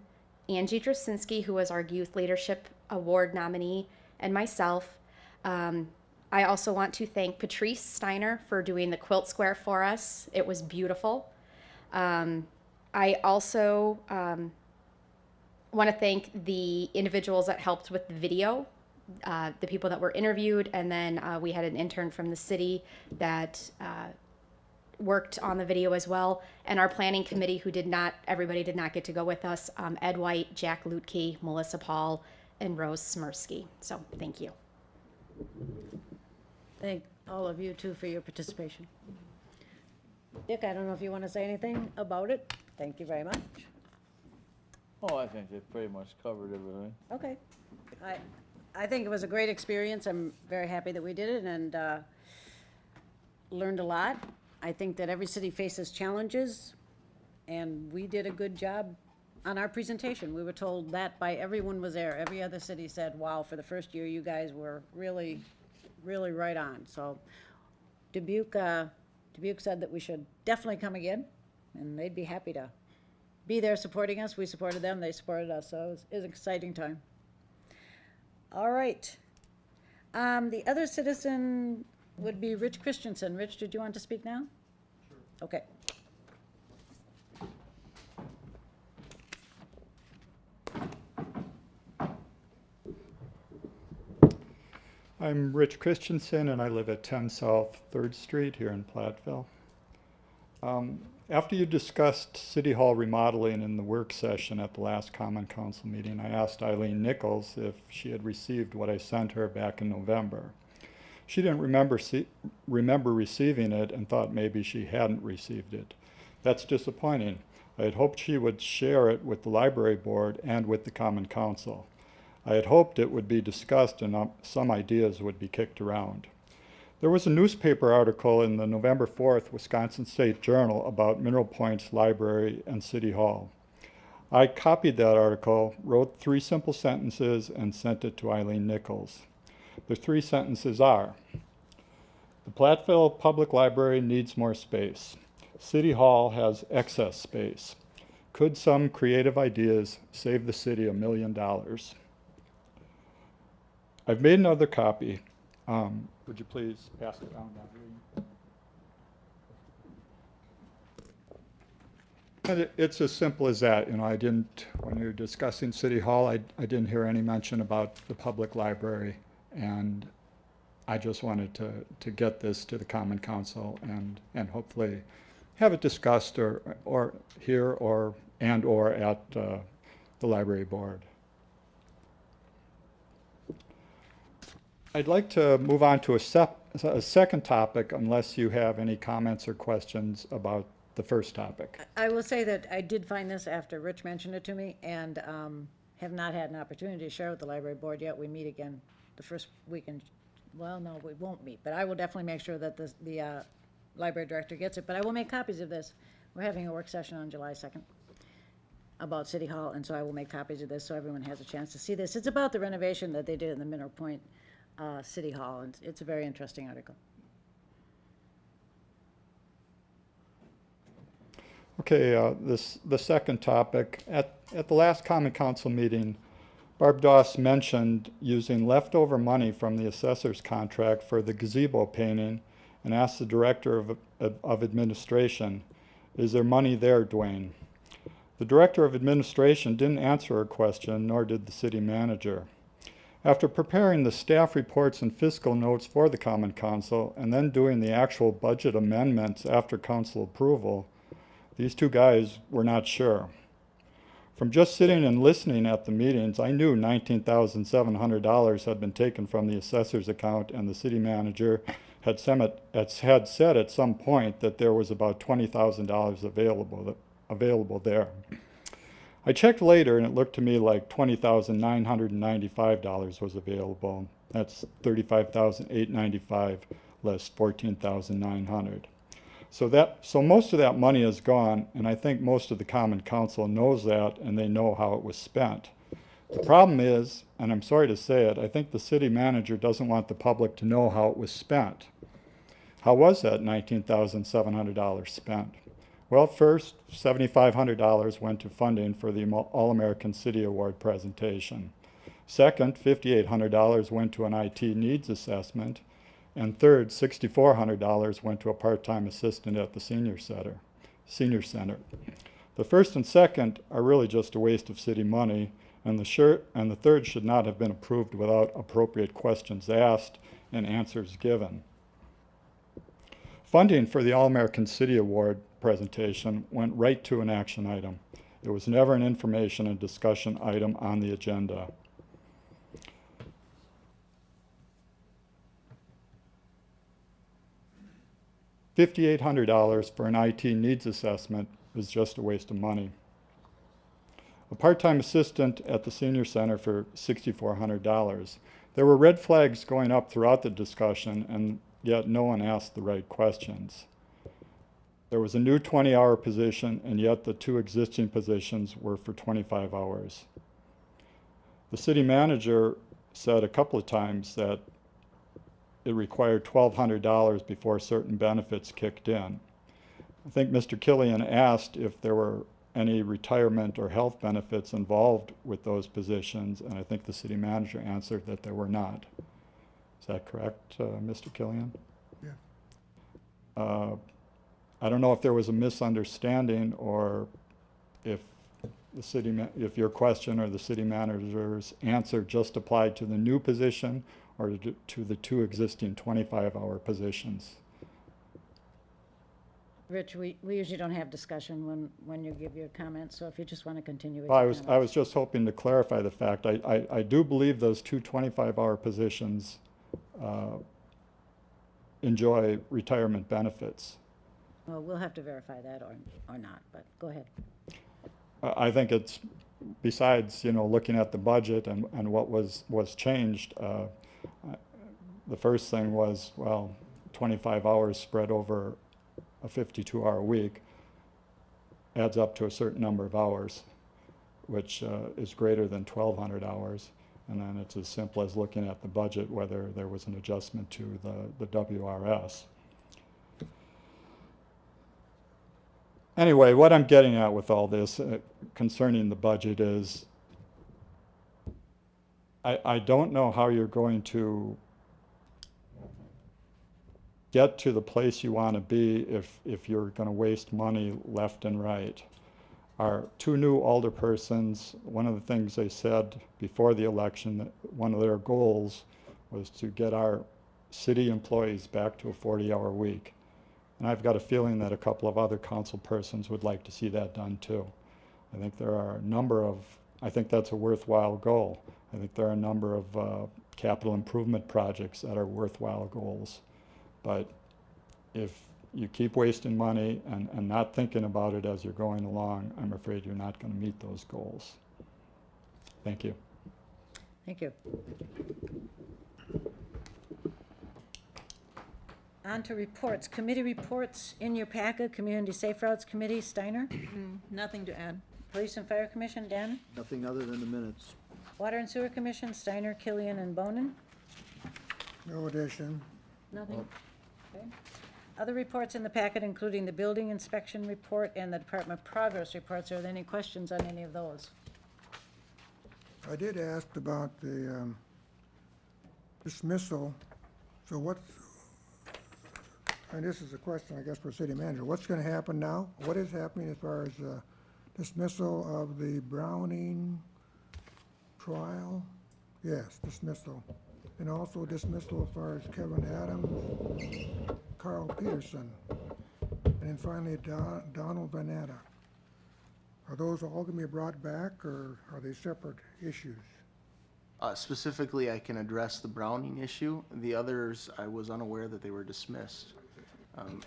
Speaker 12: Angie Drasinski, who was our Youth Leadership Award nominee, and myself. I also want to thank Patrice Steiner for doing the quilt square for us. It was beautiful. I also want to thank the individuals that helped with the video, the people that were interviewed, and then we had an intern from the city that worked on the video as well, and our planning committee who everybody did not get to go with us, Ed White, Jack Lutke, Melissa Paul, and Rose Smirsky. So thank you.
Speaker 1: Thank all of you too for your participation. Dick, I don't know if you want to say anything about it. Thank you very much.
Speaker 13: Oh, I think they pretty much covered everything.
Speaker 1: Okay. I think it was a great experience. I'm very happy that we did it and learned a lot. I think that every city faces challenges, and we did a good job on our presentation. We were told that by everyone was there. Every other city said, wow, for the first year, you guys were really, really right on. So Dubuque said that we should definitely come again, and they'd be happy to be there supporting us. We supported them, they supported us, so it was an exciting time. All right. The other citizen would be Rich Christensen. Rich, did you want to speak now? Sure. Okay.
Speaker 14: I'm Rich Christensen, and I live at 10 South 3rd Street here in Platteville. After you discussed City Hall remodeling in the work session at the last Common Council meeting, I asked Eileen Nichols if she had received what I sent her back in November. She didn't remember receiving it and thought maybe she hadn't received it. That's disappointing. I had hoped she would share it with the library board and with the Common Council. I had hoped it would be discussed and some ideas would be kicked around. There was a newspaper article in the November 4th Wisconsin State Journal about Mineral Point's library and City Hall. I copied that article, wrote 3 simple sentences, and sent it to Eileen Nichols. The 3 sentences are: the Platteville Public Library needs more space. City Hall has excess space. Could some creative ideas save the city $1 million? I've made another copy. Would you please pass it down, Eileen? And it's as simple as that. You know, when we were discussing City Hall, I didn't hear any mention about the public library, and I just wanted to get this to the Common Council and hopefully have it discussed or here or at the library board. I'd like to move on to a second topic unless you have any comments or questions about the first topic.
Speaker 1: I will say that I did find this after Rich mentioned it to me, and have not had an opportunity to share with the library board yet. We meet again the first weekend. Well, no, we won't meet, but I will definitely make sure that the library director gets it. But I will make copies of this. We're having a work session on July 2nd about City Hall, and so I will make copies of this so everyone has a chance to see this. It's about the renovation that they did in the Mineral Point City Hall, and it's a very interesting article.
Speaker 14: Okay, the second topic. At the last Common Council meeting, Barb Doss mentioned using leftover money from the assessor's contract for the gazebo painting and asked the director of administration, is there money there, Dwayne? The director of administration didn't answer her question, nor did the city manager. After preparing the staff reports and fiscal notes for the Common Council and then doing the actual budget amendments after council approval, These two guys were not sure. From just sitting and listening at the meetings, I knew $19,700 had been taken from the assessor's account, and the city manager had said at some point that there was about $20,000 available there. I checked later, and it looked to me like $20,995 was available. That's $35,895 less $14,900. So most of that money is gone, and I think most of the Common Council knows that, and they know how it was spent. The problem is, and I'm sorry to say it, I think the city manager doesn't want the public to know how it was spent. How was that $19,700 spent? Well, first, $7,500 went to funding for the All-American City Award presentation. Second, $5,800 went to an IT needs assessment. And third, $6,400 went to a part-time assistant at the senior center. The first and second are really just a waste of city money, and the third should not have been approved without appropriate questions asked and answers given. Funding for the All-American City Award presentation went right to an action item. It was never an information and discussion item on the agenda. $5,800 for an IT needs assessment is just a waste of money. A part-time assistant at the senior center for $6,400. There were red flags going up throughout the discussion, and yet no one asked the right questions. There was a new 20-hour position, and yet the two existing positions were for 25 hours. The city manager said a couple of times that it required $1,200 before certain benefits kicked in. I think Mr. Killian asked if there were any retirement or health benefits involved with those positions, and I think the city manager answered that there were not. Is that correct, Mr. Killian?
Speaker 9: Yeah.
Speaker 14: I don't know if there was a misunderstanding or if if your question or the city manager's answer just applied to the new position or to the two existing 25-hour positions.
Speaker 1: Rich, we usually don't have discussion when you give your comments, so if you just want to continue with
Speaker 14: Well,
Speaker 1: your
Speaker 14: I
Speaker 1: comments.
Speaker 14: was just hoping to clarify the fact. I do believe those two 25-hour positions enjoy retirement benefits.
Speaker 1: Well, we'll have to verify that or not, but go ahead.
Speaker 14: I think it's, besides, looking at the budget and what was changed, the first thing was, well, 25 hours spread over a 52-hour week adds up to a certain number of hours, which is greater than 1,200 hours. And then it's as simple as looking at the budget, whether there was an adjustment to the WRS. Anyway, what I'm getting at with all this concerning the budget is I don't know how you're going to get to the place you want to be if you're going to waste money left and right. Our two new alderpersons, one of the things they said before the election, that one of their goals was to get our city employees back to a 40-hour week. And I've got a feeling that a couple of other council persons would like to see that done too. I think there are a number of, I think that's a worthwhile goal. I think there are a number of capital improvement projects that are worthwhile goals. But if you keep wasting money and not thinking about it as you're going along, I'm afraid you're not going to meet those goals. Thank you.
Speaker 1: Thank you. On to reports. Committee reports in your packet. Community Safe Routes Committee, Steiner.
Speaker 7: Nothing to add.
Speaker 1: Police and Fire Commission, Dan.
Speaker 8: Nothing other than the minutes.
Speaker 1: Water and Sewer Commission, Steiner, Killian, and Bonin.
Speaker 9: No addition.
Speaker 7: Nothing.
Speaker 1: Okay. Other reports in the packet, including the building inspection report and the Department progress reports. Are there any questions on any of those?
Speaker 9: I did ask about the dismissal. So and this is a question, I guess, for city manager. What's going to happen now? What is happening as far as dismissal of the Browning trial? Yes, dismissal. And also dismissal as far as Kevin Adams, Carl Peterson. And then finally Donald Vanetta. Are those all gonna be brought back, or are they separate issues?
Speaker 5: Specifically, I can address the Browning issue. The others, I was unaware that they were dismissed.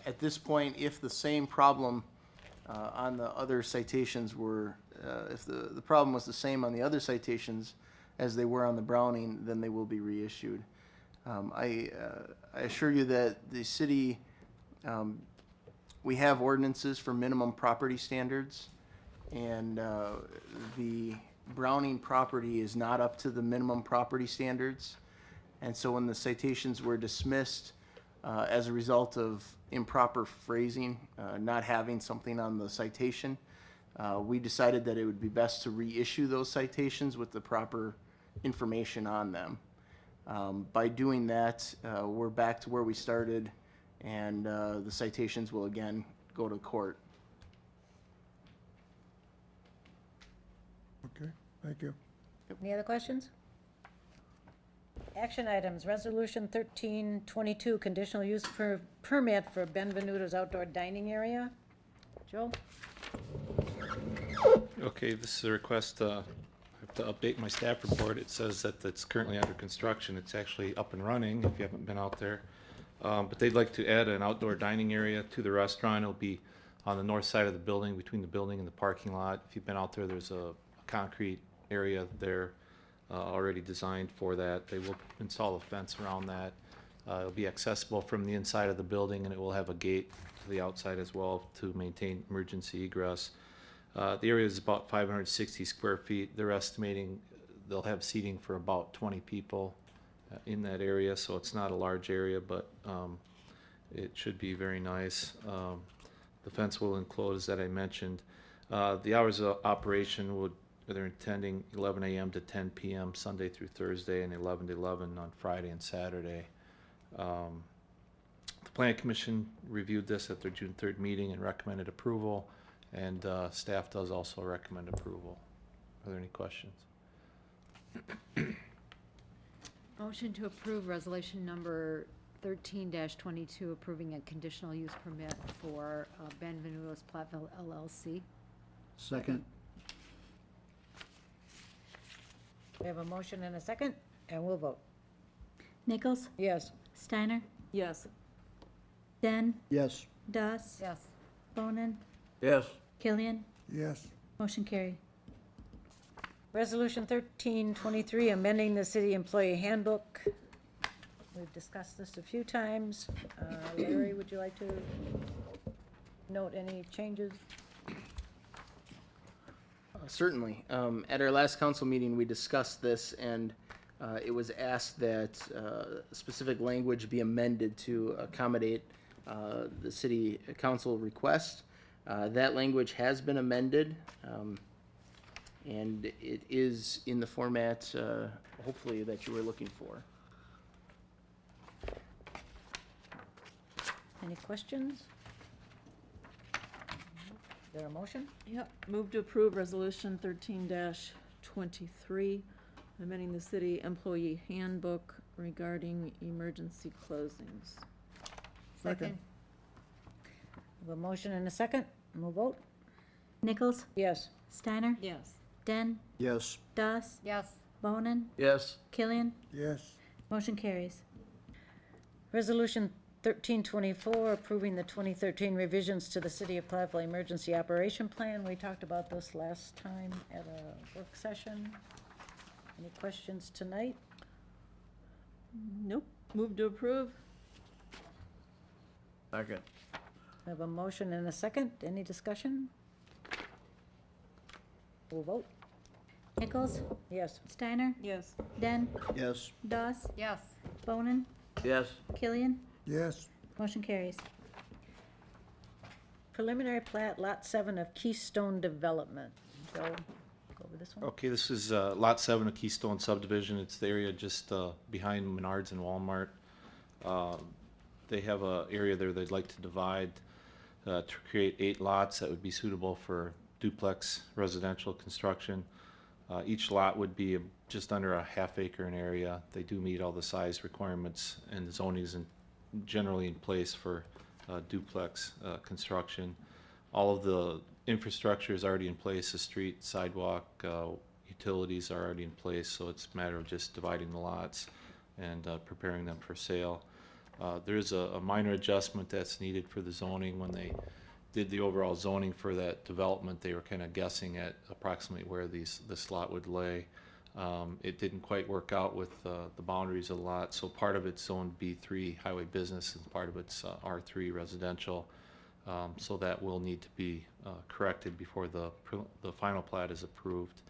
Speaker 5: At this point, if the same problem on the other citations were, if the problem was the same on the other citations as they were on the Browning, then they will be reissued. I assure you that the city, we have ordinances for minimum property standards, and the Browning property is not up to the minimum property standards. And so when the citations were dismissed as a result of improper phrasing, not having something on the citation, we decided that it would be best to reissue those citations with the proper information on them. By doing that, we're back to where we started, and the citations will again go to court.
Speaker 9: Okay, thank you.
Speaker 1: Any other questions? Action items, Resolution 1322, conditional use permit for Benvenuto's outdoor dining area. Joe?
Speaker 15: Okay, this is a request, I have to update my staff report. It says that it's currently under construction. It's actually up and running, if you haven't been out there. But they'd like to add an outdoor dining area to the restaurant. It'll be on the north side of the building, between the building and the parking lot. If you've been out there, there's a concrete area there already designed for that. They will install a fence around that. It'll be accessible from the inside of the building, and it will have a gate to the outside as well to maintain emergency egress. The area is about 560 square feet. They're estimating they'll have seating for about 20 people in that area, so it's not a large area, but it should be very nice. The fence will enclose that I mentioned. The hours of operation they're intending 11 a.m. to 10 p.m. Sunday through Thursday, and 11 to 11 on Friday and Saturday. The Plan Commission reviewed this at their June 3rd meeting and recommended approval, and staff does also recommend approval. Are there any questions?
Speaker 7: Motion to approve resolution number 13-22, approving a conditional use permit for Benvenuto's Platteville LLC.
Speaker 8: Second.
Speaker 1: We have a motion and a second, and we'll vote.
Speaker 2: Nichols?
Speaker 1: Yes.
Speaker 2: Steiner?
Speaker 7: Yes.
Speaker 2: Den?
Speaker 8: Yes.
Speaker 2: Doss?
Speaker 1: Yes.
Speaker 2: Bonin?
Speaker 13: Yes.
Speaker 2: Killian?
Speaker 9: Yes,
Speaker 2: Motion carried.
Speaker 1: Resolution 1323, amending the city employee handbook. We've discussed this a few times. Larry, would you like to note any changes?
Speaker 5: Certainly. At our last council meeting, we discussed this, and it was asked that specific language be amended to accommodate the city council request. That language has been amended, and it is in the format, hopefully, that you were looking for.
Speaker 1: Any questions? Is there a motion?
Speaker 7: Yep, move to approve resolution 13-23, amending the city employee handbook regarding emergency closings.
Speaker 9: second.
Speaker 1: We have a motion and a second, and we'll vote.
Speaker 2: Nichols?
Speaker 1: Yes.
Speaker 2: Steiner?
Speaker 7: Yes.
Speaker 2: Den?
Speaker 8: Yes.
Speaker 2: Doss?
Speaker 1: Yes.
Speaker 2: Bonin?
Speaker 13: Yes.
Speaker 2: Killian?
Speaker 9: Yes,
Speaker 2: Motion carries.
Speaker 1: Resolution 1324, approving the 2013 revisions to the City of Platteville Emergency Operation Plan. We talked about this last time at a work session. Any questions tonight?
Speaker 7: Nope. Move to approve.
Speaker 13: Second.
Speaker 1: We have a motion and a second. Any discussion? We'll vote.
Speaker 2: Nichols?
Speaker 1: Yes.
Speaker 2: Steiner?
Speaker 7: Yes.
Speaker 2: Den?
Speaker 8: Yes.
Speaker 2: Doss?
Speaker 1: Yes.
Speaker 2: Bonin?
Speaker 13: Yes.
Speaker 2: Killian?
Speaker 9: yes,
Speaker 2: Motion carries.
Speaker 1: Preliminary plat, Lot 7 of Keystone Development. Joe, go over this one.
Speaker 15: Okay, this is Lot 7 of Keystone subdivision. It's the area just behind Menards and Walmart. They have a area there they'd like to divide to create 8 lots that would be suitable for duplex residential construction. Each lot would be just under a half acre in area. They do meet all the size requirements, and the zoning is generally in place for duplex construction. All of the infrastructure is already in place, the street, sidewalk, utilities are already in place, so it's a matter of just dividing the lots and preparing them for sale. There's a minor adjustment that's needed for the zoning. When they did the overall zoning for that development, they were kind of guessing at approximately where this lot would lay. It didn't quite work out with the boundaries of the lot, so part of it's zoned B3 highway business and part of it's R3 residential. So that will need to be corrected before the final plat is approved.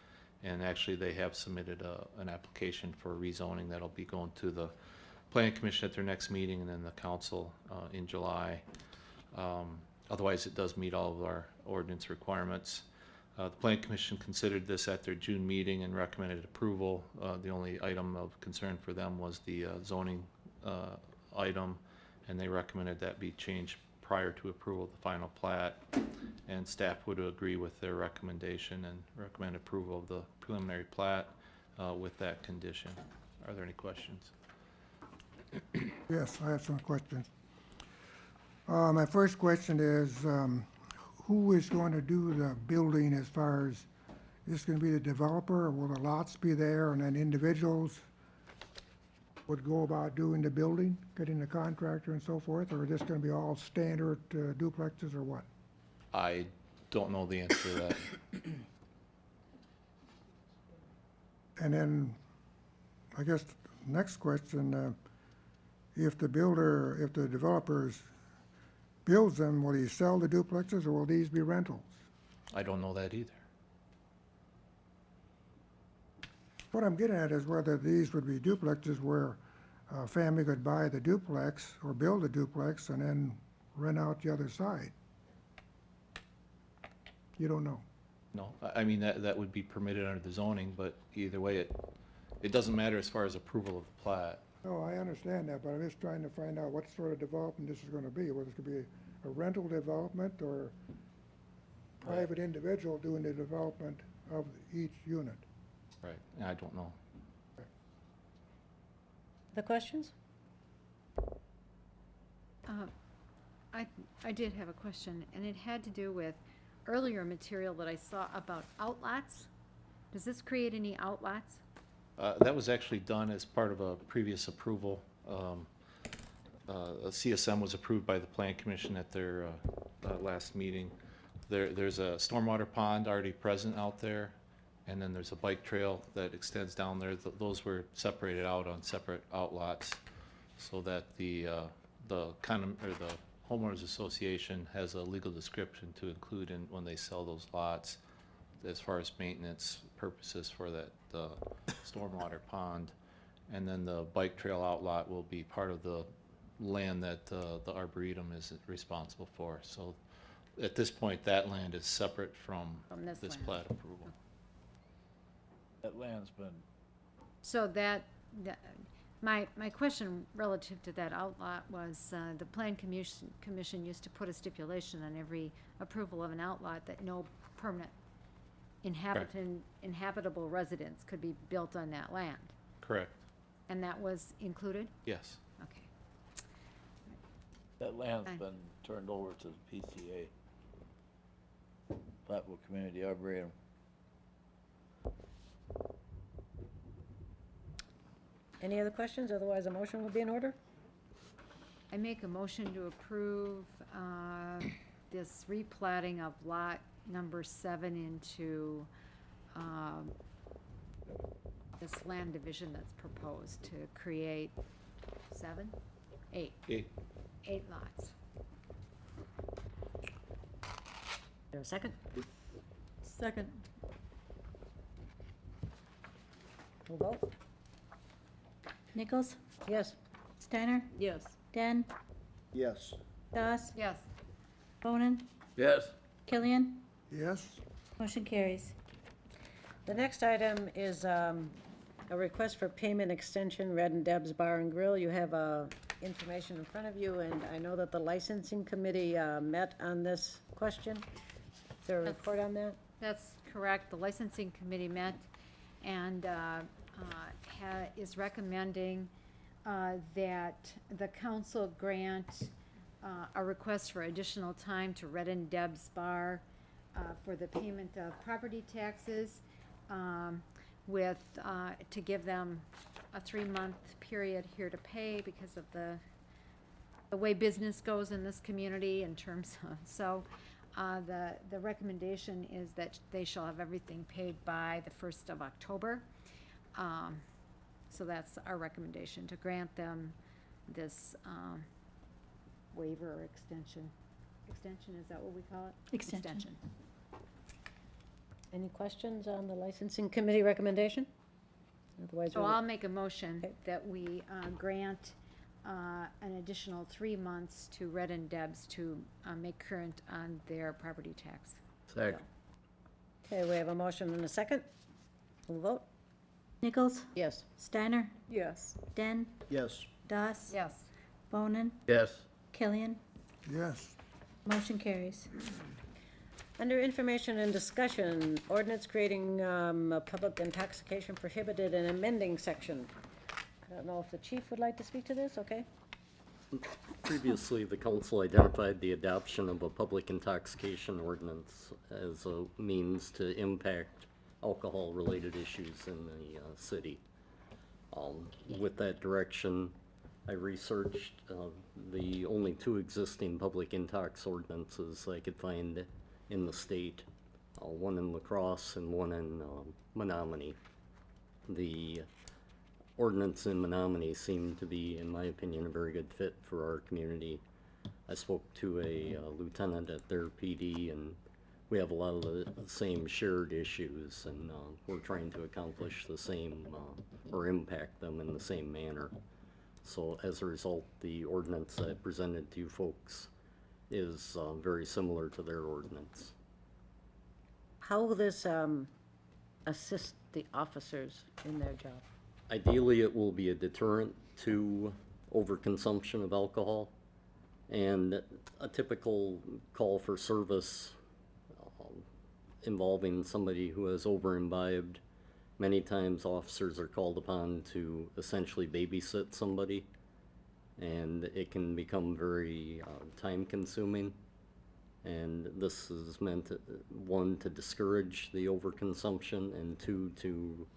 Speaker 15: And actually, they have submitted an application for rezoning that'll be going to the Planning Commission at their next meeting and then the council in July. Otherwise, it does meet all of our ordinance requirements. The Planning Commission considered this at their June meeting and recommended approval. The only item of concern for them was the zoning item, and they recommended that be changed prior to approval of the final plat. And staff would agree with their recommendation and recommend approval of the preliminary plat with that condition. Are there any questions?
Speaker 9: Yes, I have some questions. My first question is, who is going to do the building as far as, is this going to be the developer, or will the lots be there, and then individuals would go about doing the building, getting the contractor and so forth, or is this going to be all standard duplexes, or what?
Speaker 15: I don't know the answer to that.
Speaker 9: And then, I guess, next question, if the developers builds them, will he sell the duplexes, or will these be rentals?
Speaker 15: I don't know that either.
Speaker 9: What I'm getting at is whether these would be duplexes where a family could buy the duplex or build a duplex and then rent out the other side. You don't know.
Speaker 15: No, I mean, that would be permitted under the zoning, but either way, it doesn't matter as far as approval of the plat.
Speaker 9: No, I understand that, but I'm just trying to find out what sort of development this is gonna be, whether it's gonna be a rental development or private individual doing the development of each unit.
Speaker 15: Right, and I don't know.
Speaker 1: The questions?
Speaker 7: I did have a question, and it had to do with earlier material that I saw about outlots. Does this create any outlots?
Speaker 15: That was actually done as part of a previous approval. A CSM was approved by the Plan Commission at their last meeting. There's a stormwater pond already present out there, and then there's a bike trail that extends down there. Those were separated out on separate outlots so that the homeowners association has a legal description to include in when they sell those lots as far as maintenance purposes for that stormwater pond. And then the bike trail outlot will be part of the land that the Arboretum is responsible for. So at this point, that land is separate from
Speaker 7: this
Speaker 15: this
Speaker 7: land.
Speaker 15: plat approval.
Speaker 13: That land's been,
Speaker 7: So my question relative to that outlot was, the Plan Commission used to put a stipulation on every approval of an outlot that no permanent inhabitable residence could be built on that land.
Speaker 15: Correct.
Speaker 7: And that was included?
Speaker 15: Yes.
Speaker 7: Okay.
Speaker 13: that land's
Speaker 7: Fine.
Speaker 13: been turned over to the PCA. Platteville Community Arboretum.
Speaker 1: Any other questions? Otherwise, a motion would be in order.
Speaker 7: I make a motion to approve this replatting of lot number 7 into this land division that's proposed to create 7? 8.
Speaker 15: 8.
Speaker 7: 8 lots.
Speaker 1: Is there a second?
Speaker 2: Second.
Speaker 1: We'll vote.
Speaker 2: Nichols?
Speaker 1: Yes.
Speaker 2: Steiner?
Speaker 1: Yes.
Speaker 2: Den?
Speaker 8: Yes.
Speaker 2: Doss?
Speaker 7: Yes.
Speaker 2: Bonin?
Speaker 13: Yes.
Speaker 2: Killian?
Speaker 9: Yes?
Speaker 2: Motion carries.
Speaker 1: The next item is a request for payment extension, Red and Deb's Bar and Grill. You have information in front of you, and I know that the licensing committee met on this question. Is there a report on that?
Speaker 7: That's correct. The licensing committee met and is recommending that the council grant a request for additional time to Red and Deb's Bar for the payment of property taxes, with, to give them a 3-month period here to pay because of the way business goes in this community in terms of, so, the recommendation is that they shall have everything paid by the 1st of October. So that's our recommendation, to grant them this, waiver or extension. Extension, is that what we call it?
Speaker 2: Extension.
Speaker 1: Any questions on the licensing committee recommendation? Otherwise,
Speaker 7: So
Speaker 1: we'll-
Speaker 7: I'll make a motion
Speaker 1: Okay.
Speaker 7: that we grant an additional 3 months to Red and Deb's to make current on their property tax.
Speaker 13: Second.
Speaker 1: Okay, we have a motion and a second. We'll vote.
Speaker 2: Nichols?
Speaker 1: Yes.
Speaker 2: Steiner?
Speaker 12: Yes.
Speaker 2: Den?
Speaker 8: Yes.
Speaker 2: Doss?
Speaker 7: Yes.
Speaker 2: Bonin?
Speaker 13: Yes.
Speaker 2: Killian?
Speaker 9: Yes.
Speaker 2: Motion carries.
Speaker 1: Under information and discussion, ordinance creating a public intoxication prohibited and amending section. I don't know if the chief would like to speak to this, okay?
Speaker 16: Previously, the council identified the adoption of a public intoxication ordinance as a means to impact alcohol-related issues in the city. With that direction, I researched the only 2 existing public intox ordinances I could find in the state, one in La Crosse and one in Menominee. The ordinance in Menominee seemed to be, in my opinion, a very good fit for our community. I spoke to a lieutenant at their PD, and we have a lot of the same shared issues, and we're trying to accomplish the same, or impact them in the same manner. So as a result, the ordinance I presented to you folks is very similar to their ordinance.
Speaker 1: How will this assist the officers in their job?
Speaker 16: Ideally, it will be a deterrent to overconsumption of alcohol, and a typical call for service involving somebody who has over-imbibed. Many times officers are called upon to essentially babysit somebody, and it can become very time-consuming. And this is meant, 1, to discourage the overconsumption, and 2, to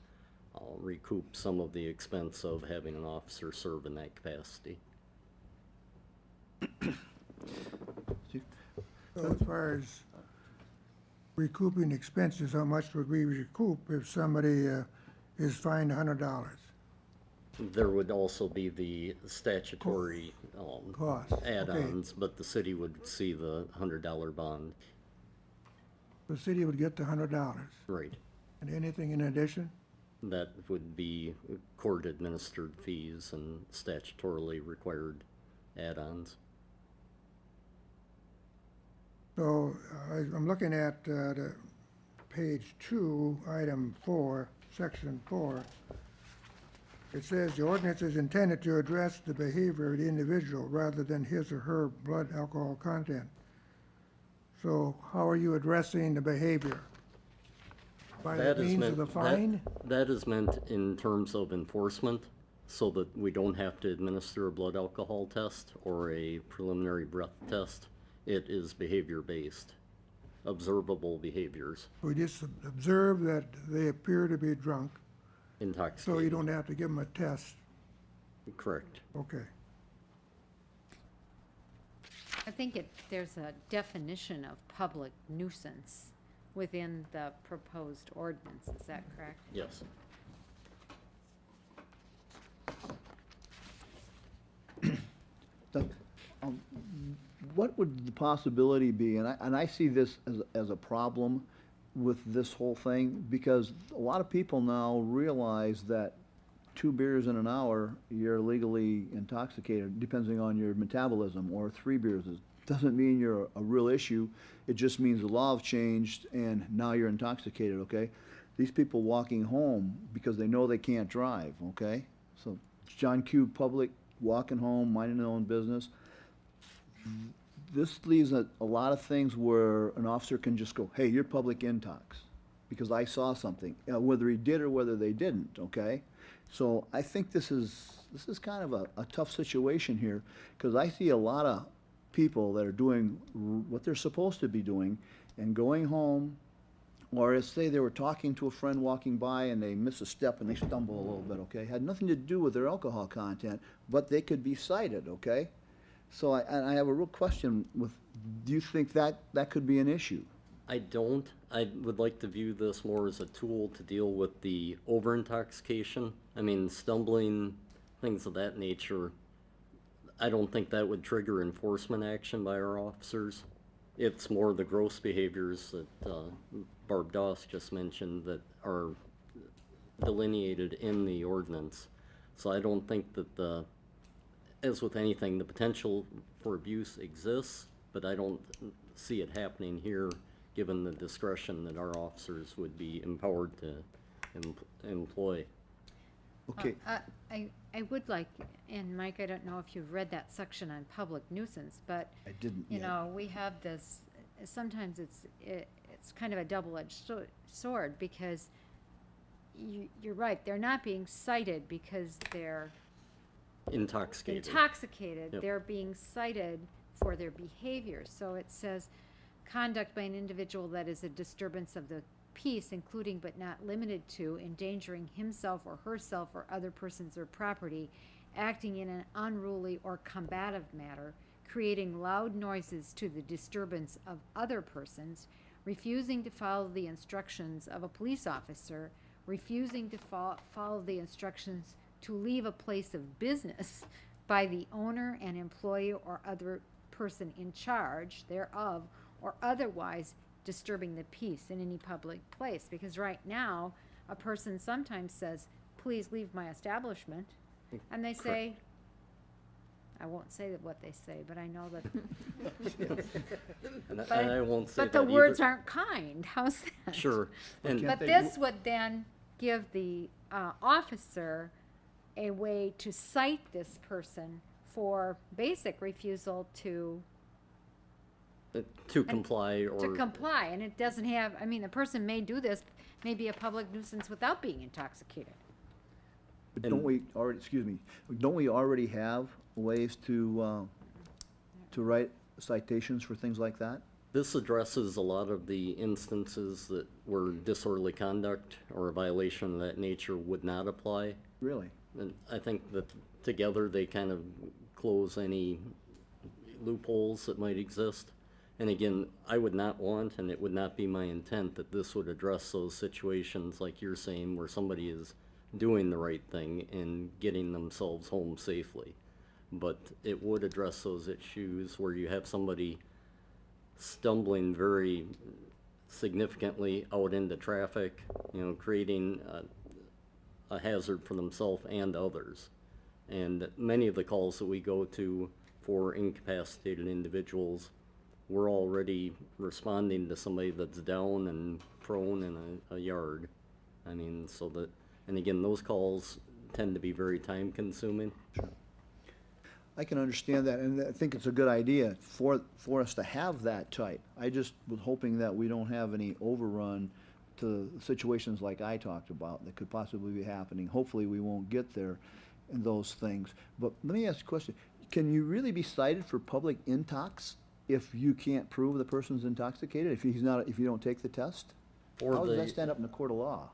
Speaker 16: recoup some of the expense of having an officer serve in that capacity.
Speaker 9: So as far as recouping expenses, how much would we recoup if somebody is fined $100?
Speaker 16: There would also be the statutory
Speaker 9: Cost, okay.
Speaker 16: add-ons, but the city would see the $100 bond.
Speaker 9: The city would get the $100,
Speaker 16: Right.
Speaker 9: and anything in addition?
Speaker 16: That would be court-administered fees and statutorily required add-ons.
Speaker 9: So I'm looking at the page 2, item 4, section 4. It says the ordinance is intended to address the behavior of the individual rather than his or her blood alcohol content. So how are you addressing the behavior? By the
Speaker 16: That is
Speaker 9: means
Speaker 16: meant,
Speaker 9: of the fine?
Speaker 16: that is meant in terms of enforcement, so that we don't have to administer a blood alcohol test or a preliminary breath test. It is behavior-based, observable behaviors,
Speaker 9: We just observe that they appear to be drunk,
Speaker 16: intoxicated.
Speaker 9: so you don't have to give them a test.
Speaker 16: Correct.
Speaker 9: Okay.
Speaker 7: I think there's a definition of public nuisance within the proposed ordinance, is that correct?
Speaker 16: Yes.
Speaker 8: What would the possibility be, and I see this as a problem with this whole thing, because a lot of people now realize that 2 beers in an hour, you're legally intoxicated, depending on your metabolism, or 3 beers. It doesn't mean you're a real issue, it just means the law have changed and now you're intoxicated, okay? These people walking home because they know they can't drive, okay? So John Q. Public, walking home, minding their own business. This leaves a lot of things where an officer can just go, hey, you're public intox, because I saw something, whether he did or whether they didn't, okay? So I think this is kind of a tough situation here, because I see a lot of people that are doing what they're supposed to be doing and going home, or if, say, they were talking to a friend walking by and they miss a step and they stumble a little bit, okay? Had nothing to do with their alcohol content, but they could be cited, okay? So I have a real question with, do you think that could be an issue?
Speaker 16: I don't. I would like to view this more as a tool to deal with the over-intoxication. I mean, stumbling, things of that nature, I don't think that would trigger enforcement action by our officers. It's more the gross behaviors that Barb Doss just mentioned that are delineated in the ordinance. So I don't think that as with anything, the potential for abuse exists, but I don't see it happening here, given the discretion that our officers would be empowered to employ.
Speaker 8: Okay.
Speaker 7: I would like, and Mike, I don't know if you've read that section on public nuisance, but
Speaker 8: I didn't
Speaker 7: you
Speaker 8: yet.
Speaker 7: know, we have this, sometimes it's kind of a double-edged sword, because you're right, they're not being cited because they're
Speaker 16: Intoxicated.
Speaker 7: intoxicated.
Speaker 16: Yep.
Speaker 7: They're being cited for their behavior. So it says, conduct by an individual that is a disturbance of the peace, including but not limited to endangering himself or herself or other persons or property, acting in an unruly or combative manner, creating loud noises to the disturbance of other persons, refusing to follow the instructions of a police officer, refusing to follow the instructions to leave a place of business by the owner and employee or other person in charge thereof, or otherwise disturbing the peace in any public place. Because right now, a person sometimes says, please leave my establishment, and they say, I won't say what they say, but I know that.
Speaker 16: And I won't say
Speaker 7: But
Speaker 16: that
Speaker 7: the words
Speaker 16: either.
Speaker 7: aren't kind. How's that?
Speaker 16: Sure. And
Speaker 7: But this would then give the officer a way to cite this person for basic refusal to
Speaker 16: comply or.
Speaker 7: to comply. And it doesn't have, I mean, the person may do this, may be a public nuisance without being intoxicated.
Speaker 8: But don't we already, excuse me, don't we already have ways to write citations for things like that?
Speaker 16: This addresses a lot of the instances that where disorderly conduct or a violation of that nature would not apply.
Speaker 8: Really?
Speaker 16: And I think that together they kind of close any loopholes that might exist. And again, I would not want, and it would not be my intent, that this would address those situations like you're saying, where somebody is doing the right thing and getting themselves home safely. But it would address those issues where you have somebody stumbling very significantly out into traffic, you know, creating a hazard for themselves and others. And many of the calls that we go to for incapacitated individuals, we're already responding to somebody that's down and prone in a yard. I mean, so that, and again, those calls tend to be very time consuming.
Speaker 8: I can understand that, and I think it's a good idea for us to have that type. I just was hoping that we don't have any overrun to situations like I talked about that could possibly be happening. Hopefully, we won't get there in those things. But let me ask you a question. Can you really be cited for public intox if you can't prove the person's intoxicated, if he's not, if you don't take the test? How does that stand up in the court of law?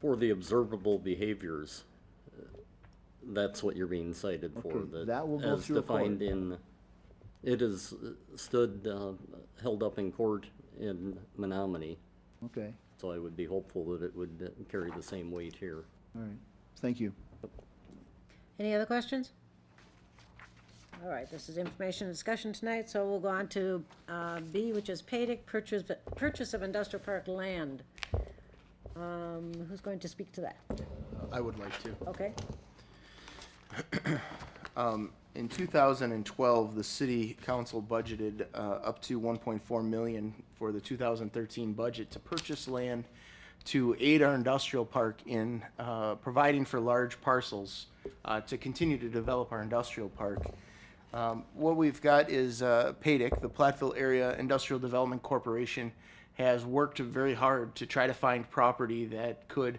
Speaker 16: For the observable behaviors, that's what you're being cited for.
Speaker 8: Okay, that will go
Speaker 16: as
Speaker 8: through a
Speaker 16: defined
Speaker 8: court.
Speaker 16: in, it is stood, held up in court in Menominee.
Speaker 8: Okay,
Speaker 16: So I would be hopeful that it would carry the same weight here.
Speaker 8: all right. Thank you.
Speaker 1: Any other questions? All right, this is information and discussion tonight, so we'll go on to B, which is PADIC, purchase of industrial park land. Who's going to speak to that?
Speaker 5: I would like to.
Speaker 1: Okay.
Speaker 5: In 2012, the city council budgeted up to 1.4 million for the 2013 budget to purchase land to aid our industrial park in providing for large parcels to continue to develop our industrial park. What we've got is PADIC, the Platteville Area Industrial Development Corporation, has worked very hard to try to find property that could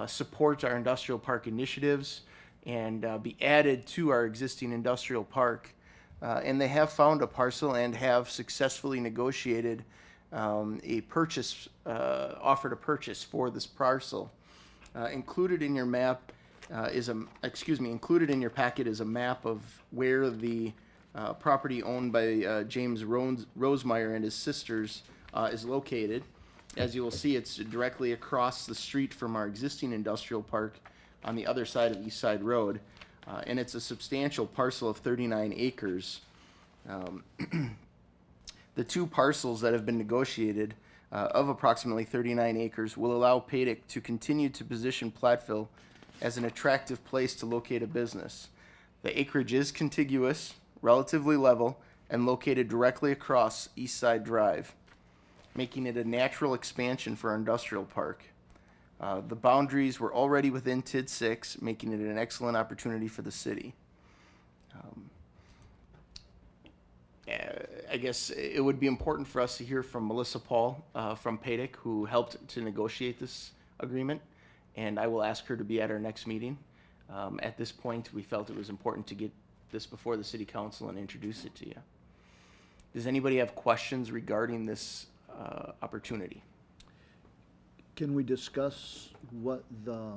Speaker 5: support our industrial park initiatives and be added to our existing industrial park. and they have found a parcel and have successfully negotiated a purchase, offer to purchase for this parcel. Included in your map included in your packet is a map of where the property owned by James Rosemeyer and his sisters is located. As you will see, it's directly across the street from our existing industrial park on the other side of East Side Road. And it's a substantial parcel of 39 acres. The two parcels that have been negotiated of approximately 39 acres will allow Padic to continue to position Platteville as an attractive place to locate a business. The acreage is contiguous, relatively level, and located directly across East Side Drive, making it a natural expansion for our industrial park. The boundaries were already within TID 6, making it an excellent opportunity for the city. I guess it would be important for us to hear from Melissa Paul from Padic, who helped to negotiate this agreement, and I will ask her to be at our next meeting. At this point, we felt it was important to get this before the city council and introduce it to you. Does anybody have questions regarding this opportunity?
Speaker 8: Can we discuss what the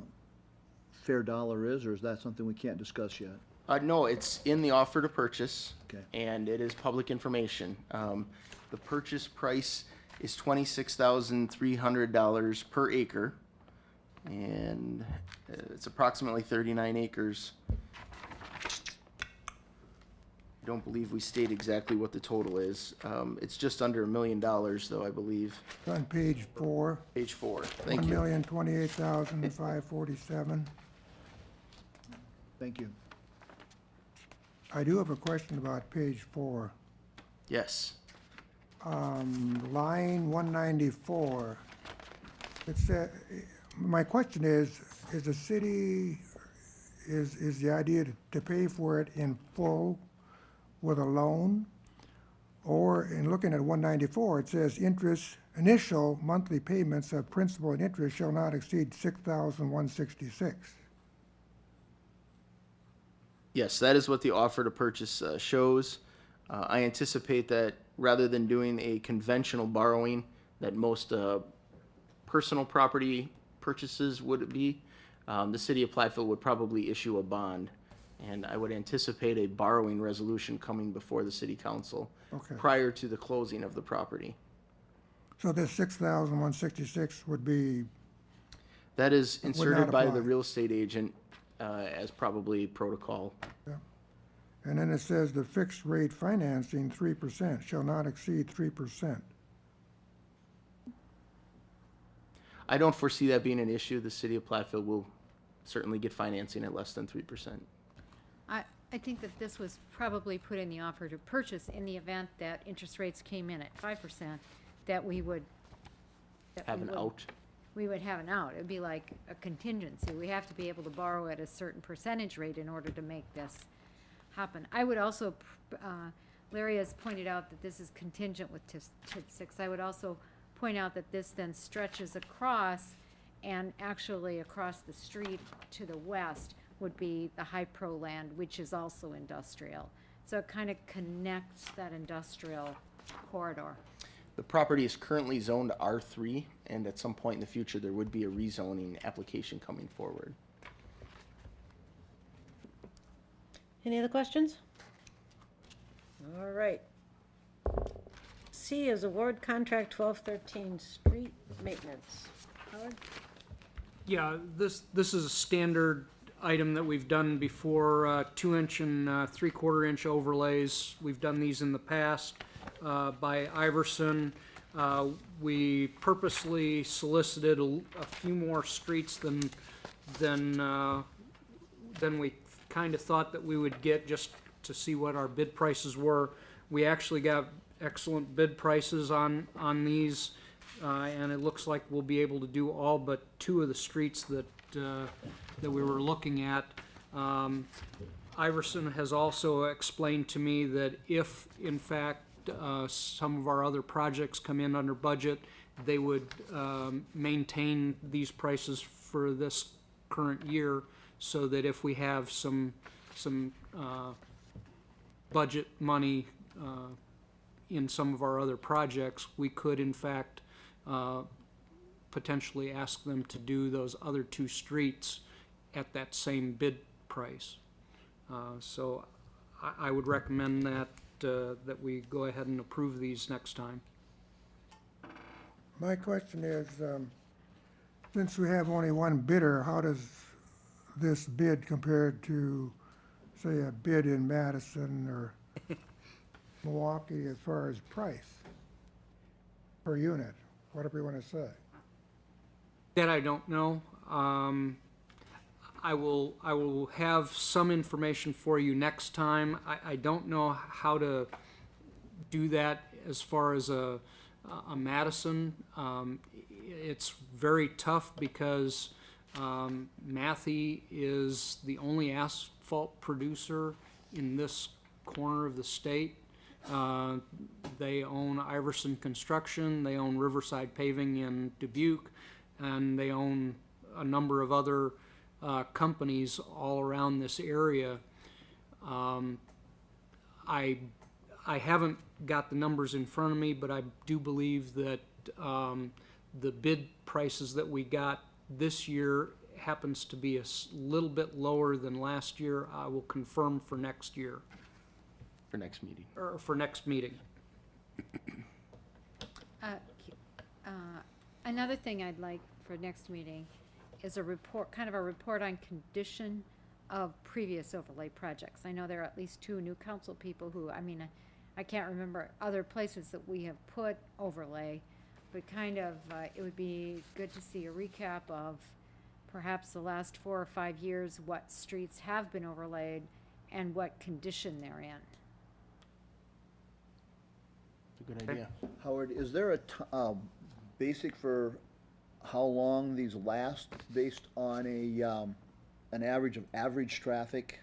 Speaker 8: fair dollar is, or is that something we can't discuss yet?
Speaker 5: No, it's in the offer to purchase,
Speaker 8: Okay.
Speaker 5: and it is public information. The purchase price is $26,300 per acre, and it's approximately 39 acres. I don't believe we state exactly what the total is. It's just under $1 million, though, I believe.
Speaker 9: It's on page 4.
Speaker 5: Page 4, thank you.
Speaker 9: $1,028,547.
Speaker 8: Thank you.
Speaker 9: I do have a question about page 4.
Speaker 5: Yes.
Speaker 9: Line 194. It's, my question is the city, is the idea to pay for it in full with a loan? Or in looking at 194, it says initial monthly payments of principal and interest shall not exceed $6,166.
Speaker 5: Yes, that is what the offer to purchase shows. I anticipate that rather than doing a conventional borrowing that most personal property purchases would be, the city of Platteville would probably issue a bond. And I would anticipate a borrowing resolution coming before the city council
Speaker 9: Okay.
Speaker 5: prior to the closing of the property.
Speaker 9: So this $6,166 would be,
Speaker 5: That is
Speaker 9: Would not
Speaker 5: inserted by the
Speaker 9: apply.
Speaker 5: real estate agent as probably protocol.
Speaker 9: and then it says the fixed rate financing 3% shall not exceed 3%.
Speaker 5: I don't foresee that being an issue. The city of Platteville will certainly get financing at less than 3%.
Speaker 7: I think that this was probably put in the offer to purchase in the event that interest rates came in at 5%, that we would.
Speaker 5: Have an out.
Speaker 7: We would have an out. It'd be like a contingency. We have to be able to borrow at a certain percentage rate in order to make this happen. I would also, Larry has pointed out that this is contingent with TID 6. I would also point out that this then stretches across, and actually across the street to the west would be the High Pro land, which is also industrial. So it kind of connects that industrial corridor.
Speaker 5: The property is currently zoned R3, and at some point in the future, there would be a rezoning application coming forward.
Speaker 1: Any other questions? All right. C is award contract 1213 street maintenance. Howard?
Speaker 17: Yeah, this is a standard item that we've done before, 2-inch and 3/4-inch overlays. We've done these in the past by Iverson. We purposely solicited a few more streets than we kind of thought that we would get, just to see what our bid prices were. We actually got excellent bid prices on these, and it looks like we'll be able to do all but 2 of the streets that we were looking at. Iverson has also explained to me that if, in fact, some of our other projects come in under budget, they would maintain these prices for this current year, so that if we have some budget money in some of our other projects, we could in fact potentially ask them to do those other 2 streets at that same bid price. So I would recommend that we go ahead and approve these next time.
Speaker 9: My question is, since we have only one bidder, how does this bid compare to, say, a bid in Madison or Milwaukee as far as price per unit, whatever you want to say?
Speaker 17: That I don't know. I will have some information for you next time. I don't know how to do that as far as a Madison. It's very tough because Matthey is the only asphalt producer in this corner of the state. They own Iverson Construction, they own Riverside Paving in Dubuque, and they own a number of other companies all around this area. I haven't got the numbers in front of me, but I do believe that the bid prices that we got this year happens to be a little bit lower than last year. I will confirm for next year,
Speaker 5: For next meeting.
Speaker 17: or for next meeting.
Speaker 7: Another thing I'd like for next meeting is a report, kind of a report on condition of previous overlay projects. I know there are at least 2 new council people who, I can't remember other places that we have put overlay, but kind of, it would be good to see a recap of perhaps the last 4 or 5 years, what streets have been overlaid and what condition they're in.
Speaker 5: It's a good idea.
Speaker 8: Howard, is there a basic for how long these last based on an average of average traffic?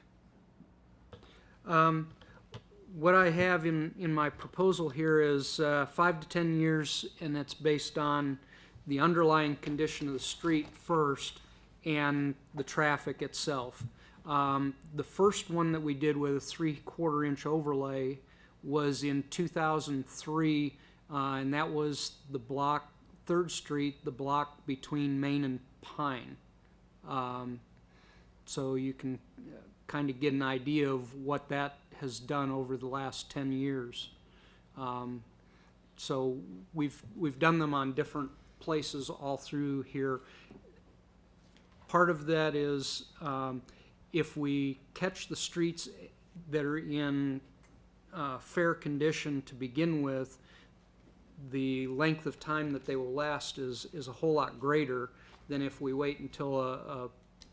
Speaker 17: What I have in my proposal here is 5 to 10 years, and that's based on the underlying condition of the street first and the traffic itself. The first one that we did with a 3/4 inch overlay was in 2003, and that was the block, 3rd Street, the block between Main and Pine. So you can kind of get an idea of what that has done over the last 10 years. So we've done them on different places all through here. Part of that is if we catch the streets that are in fair condition to begin with, the length of time that they will last is a whole lot greater than if we wait until a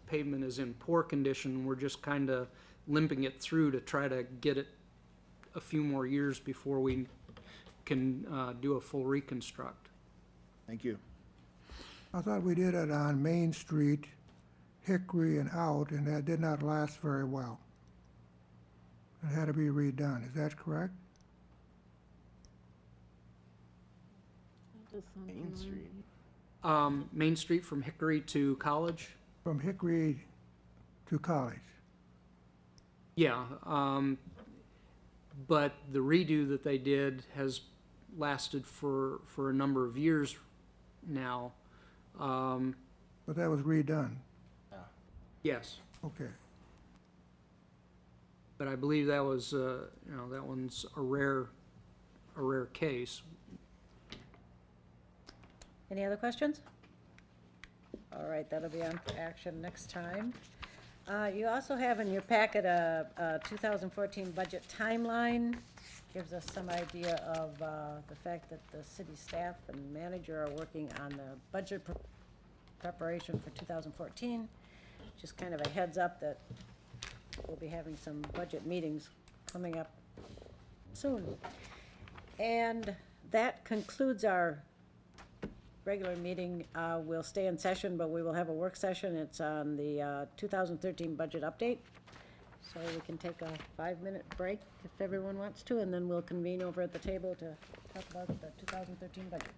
Speaker 17: pavement is in poor condition. We're just kind of limping it through to try to get it a few more years before we can do a full reconstruct.
Speaker 8: Thank you.
Speaker 9: I thought we did it on Main Street, Hickory and out, and that did not last very well. It had to be redone, is that correct?
Speaker 5: Main Street.
Speaker 17: Main Street from Hickory to College?
Speaker 9: From Hickory to College?
Speaker 17: Yeah, but the redo that they did has lasted for a number of years now.
Speaker 9: But that was redone,
Speaker 17: Yes,
Speaker 9: okay.
Speaker 17: but I believe that was, that one's a rare case.
Speaker 1: Any other questions? All right, that'll be on for action next time. You also have in your packet a 2014 budget timeline. Gives us some idea of the fact that the city staff and manager are working on the budget preparation for 2014. Just kind of a heads up that we'll be having some budget meetings coming up soon. And that concludes our regular meeting. We'll stay in session, but we will have a work session. It's on the 2013 budget update. So we can take a 5-minute break if everyone wants to, and then we'll convene over at the table to talk about the 2013 budget.